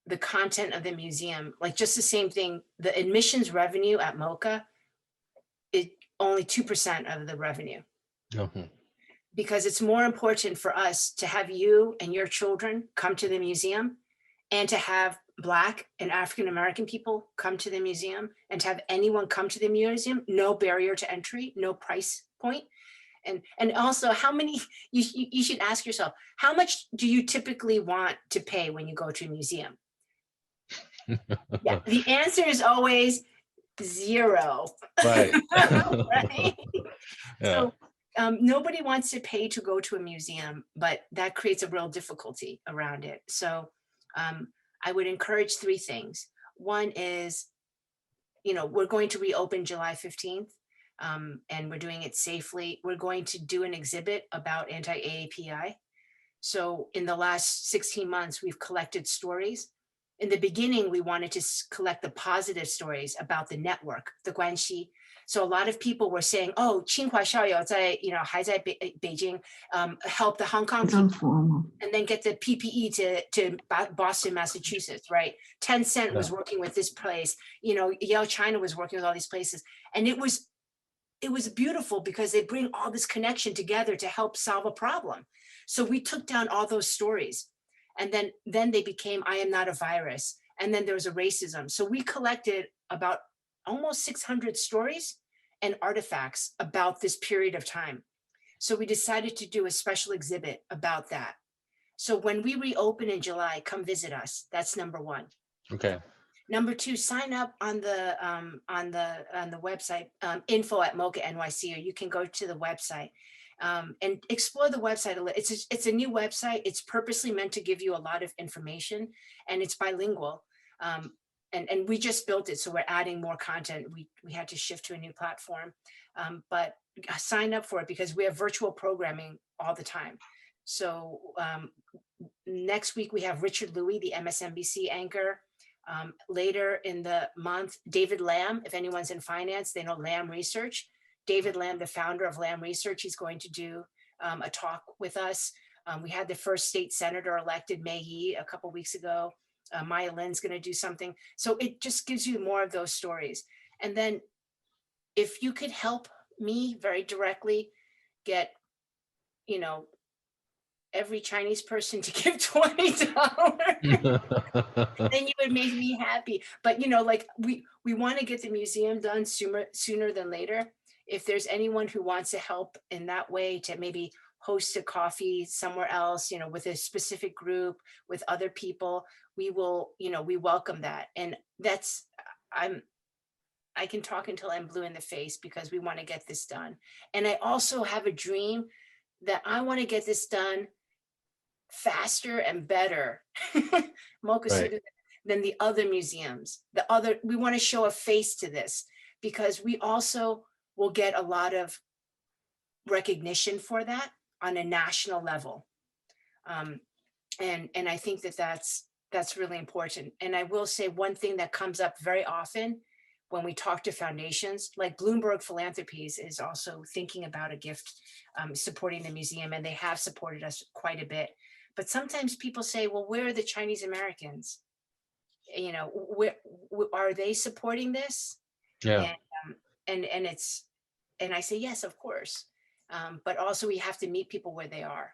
the content of the museum, like just the same thing, the admissions revenue at MOCA is only 2% of the revenue. Because it's more important for us to have you and your children come to the museum, and to have Black and African-American people come to the museum, and to have anyone come to the museum, no barrier to entry, no price point. And also, how many, you should ask yourself, how much do you typically want to pay when you go to a museum? The answer is always 0. Right. Right? Yeah. So nobody wants to pay to go to a museum, but that creates a real difficulty around it. So I would encourage 3 things. One is, we're going to reopen July 15th, and we're doing it safely. We're going to do an exhibit about anti-AAPI. So in the last 16 months, we've collected stories. In the beginning, we wanted to collect the positive stories about the network, the Guanxi. So a lot of people were saying, oh, 清华校友在, 还在北京, help the Hong Kong people, and then get the PPE to Boston, Massachusetts, right? Tencent was working with this place, Yale China was working with all these places. And it was beautiful because they bring all this connection together to help solve a problem. So we took down all those stories. And then they became, I am not a virus. And then there was a racism. So we collected about almost 600 stories and artifacts about this period of time. So we decided to do a special exhibit about that. So when we reopen in July, come visit us. That's number 1. Okay. Number 2, sign up on the website, info@MOCA NYC, or you can go to the website. And explore the website a little. It's a new website. It's purposely meant to give you a lot of information, and it's bilingual. And we just built it, so we're adding more content. We had to shift to a new platform, but sign up for it because we have virtual programming all the time. So next week we have Richard Louis, the MSNBC anchor. Later in the month, David Lamb. If anyone's in finance, they know Lamb Research. David Lamb, the founder of Lamb Research, he's going to do a talk with us. We had the first state senator elected, Mei Yi, a couple weeks ago. Maya Lin's going to do something. So it just gives you more of those stories. And then if you could help me very directly get, every Chinese person to give $20, then you would make me happy. But, like we want to get the museum done sooner than later. If there's anyone who wants to help in that way to maybe host a coffee somewhere else, with a specific group, with other people, we will, we welcome that. And I can talk until I'm blue in the face because we want to get this done. And I also have a dream that I want to get this done faster and better than the other museums. We want to show a face to this because we also will get a lot of recognition for that on a national level. And I think that's really important. And I will say one thing that comes up very often when we talk to foundations, like Bloomberg Philanthropies is also thinking about a gift supporting the museum, and they have supported us quite a bit. But sometimes people say, well, where are the Chinese Americans? Where are they supporting this? Yeah. And I say, yes, of course. But also we have to meet people where they are,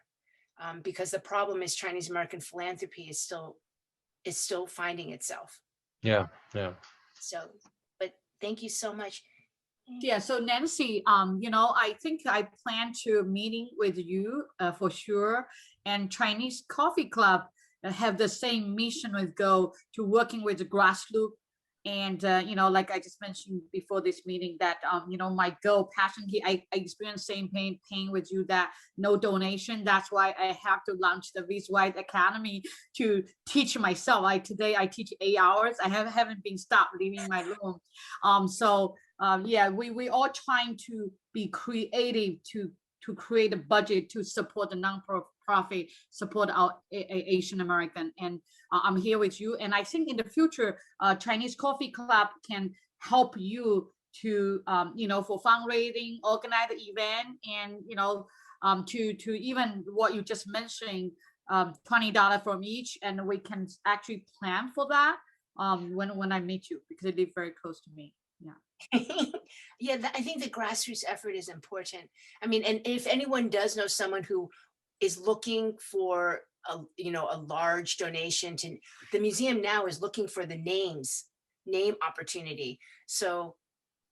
because the problem is Chinese American philanthropy is still finding itself. Yeah. So, but thank you so much. Yeah, so Nancy, I think I plan to meeting with you for sure. And Chinese Coffee Club have the same mission with go to working with the grassroots. And, like I just mentioned before this meeting that, my goal, passion here, I experienced same pain with you that no donation. That's why I have to launch the Visualize Academy to teach myself. Today I teach 8 hours. I haven't been stopped leaving my room. We all trying to be creative to create a budget to support the nonprofit, support our Asian American. And I'm here with you. And I think in the future, Chinese Coffee Club can help you to, for fundraising, organize the event, and, to even what you just mentioned, $20 from each. And we can actually plan for that when I meet you, because they live very close to me. Yeah. Yeah, I think the grassroots effort is important. I mean, and if anyone does know someone who is looking for a large donation to the museum now is looking for the name opportunity. So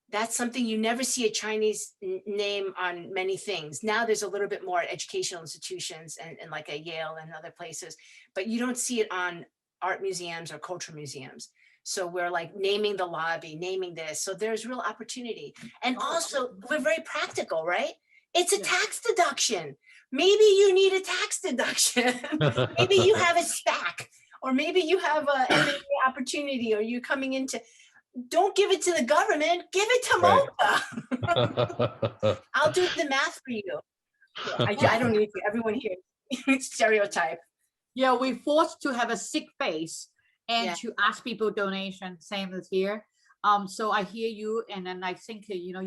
that's something you never see a Chinese name on many things. Now there's a little bit more educational institutions and like a Yale and other places, but you don't see it on art museums or cultural museums. So we're like naming the lobby, naming this. So there's real opportunity. And also we're very practical, right? It's a tax deduction. Maybe you need a tax deduction. Maybe you have a SPAC, or maybe you have a M&A opportunity, or you're coming into, don't give it to the government, give it to MOCA. I'll do the math for you. I don't need to, everyone here, stereotype. Yeah, we're forced to have a sick face and Yeah. to ask people donation, same as here. So I hear you, and then I think you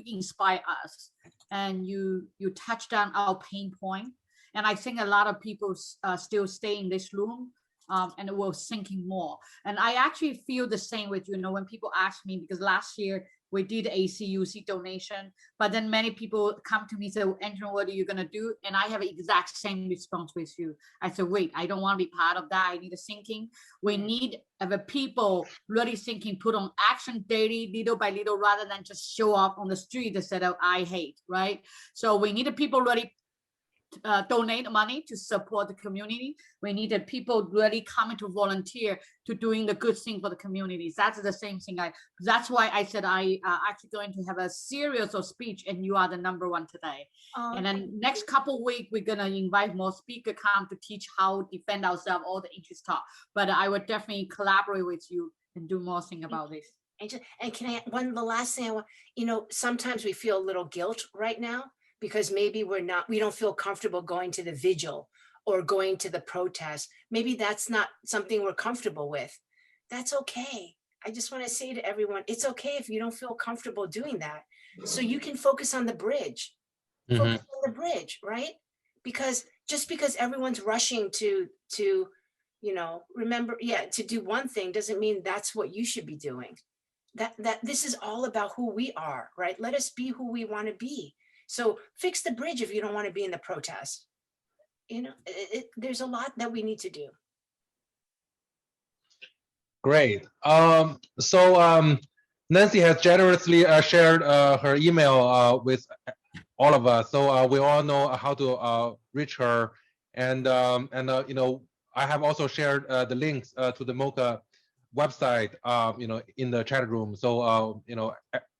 inspire us, and you touched on our pain point, and I think a lot of people still stay in this room, and we're thinking more. And I actually feel the same with when people ask me, because last year we did ACUC donation, but then many people come to me and say, Andrew, what are you gonna do? And I have the exact same response with you. I said, wait, I don't want to be part of that. I need a thinking. We need the people really thinking, put on action daily, little by little, rather than just show up on the street and say, oh, I hate, right? So we need the people really donate money to support the community. We need the people really coming to volunteer to doing the good thing for the communities. That's the same thing. That's why I said I actually going to have a series of speech, and you are the number one today. And then next couple weeks, we're gonna invite more speakers come to teach how to defend ourselves, all the interest talk. But I would definitely collaborate with you and do more thing about this. And can I, the last thing I want, sometimes we feel a little guilt right now, because maybe we don't feel comfortable going to the vigil or going to the protest. Maybe that's not something we're comfortable with. That's okay. I just want to say to everyone, it's okay if you don't feel comfortable doing that. So you can focus on the bridge. Focus on the bridge, right? Because just because everyone's rushing to remember, to do one thing doesn't mean that's what you should be doing. That this is all about who we are, right? Let us be who we want to be. So fix the bridge if you don't want to be in the protest. There's a lot that we need to do. Great. So Nancy has generously shared her email with all of us, so we all know how to reach her. And I have also shared the links to the MOCA website, in the chat room. So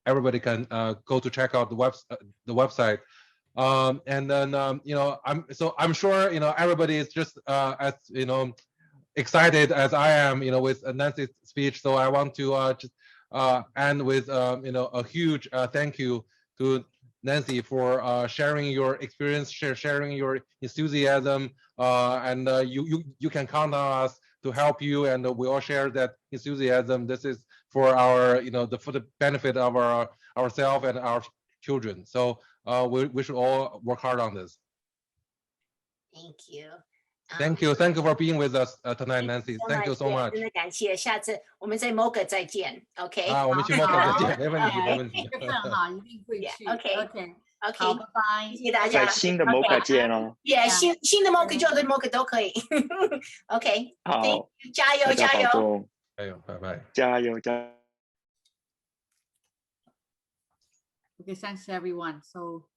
everybody can go to check out the website. And then I'm sure everybody is just as excited as I am with Nancy's speech. So I want to just end with a huge thank you to Nancy for sharing your experience, sharing your enthusiasm, and you can count on us to help you, and we all share that enthusiasm. This is for our for the benefit of ourselves and our children. So we should all work hard on this. Thank you. Thank you for being with us tonight, Nancy. Thank you so much. 真的感谢，下次我们在 MOCA 再见 ，OK？ 我们去 MOCA 再见，没问题，没问题。哈，一定会去。OK，好，拜拜。谢谢大家。在新的 MOCA 见哦。新的 MOCA 旧的 MOCA 都可以。OK， 好，加油加油！加油，拜拜。加油加油。Okay, thanks everyone. So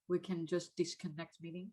we can just disconnect meeting.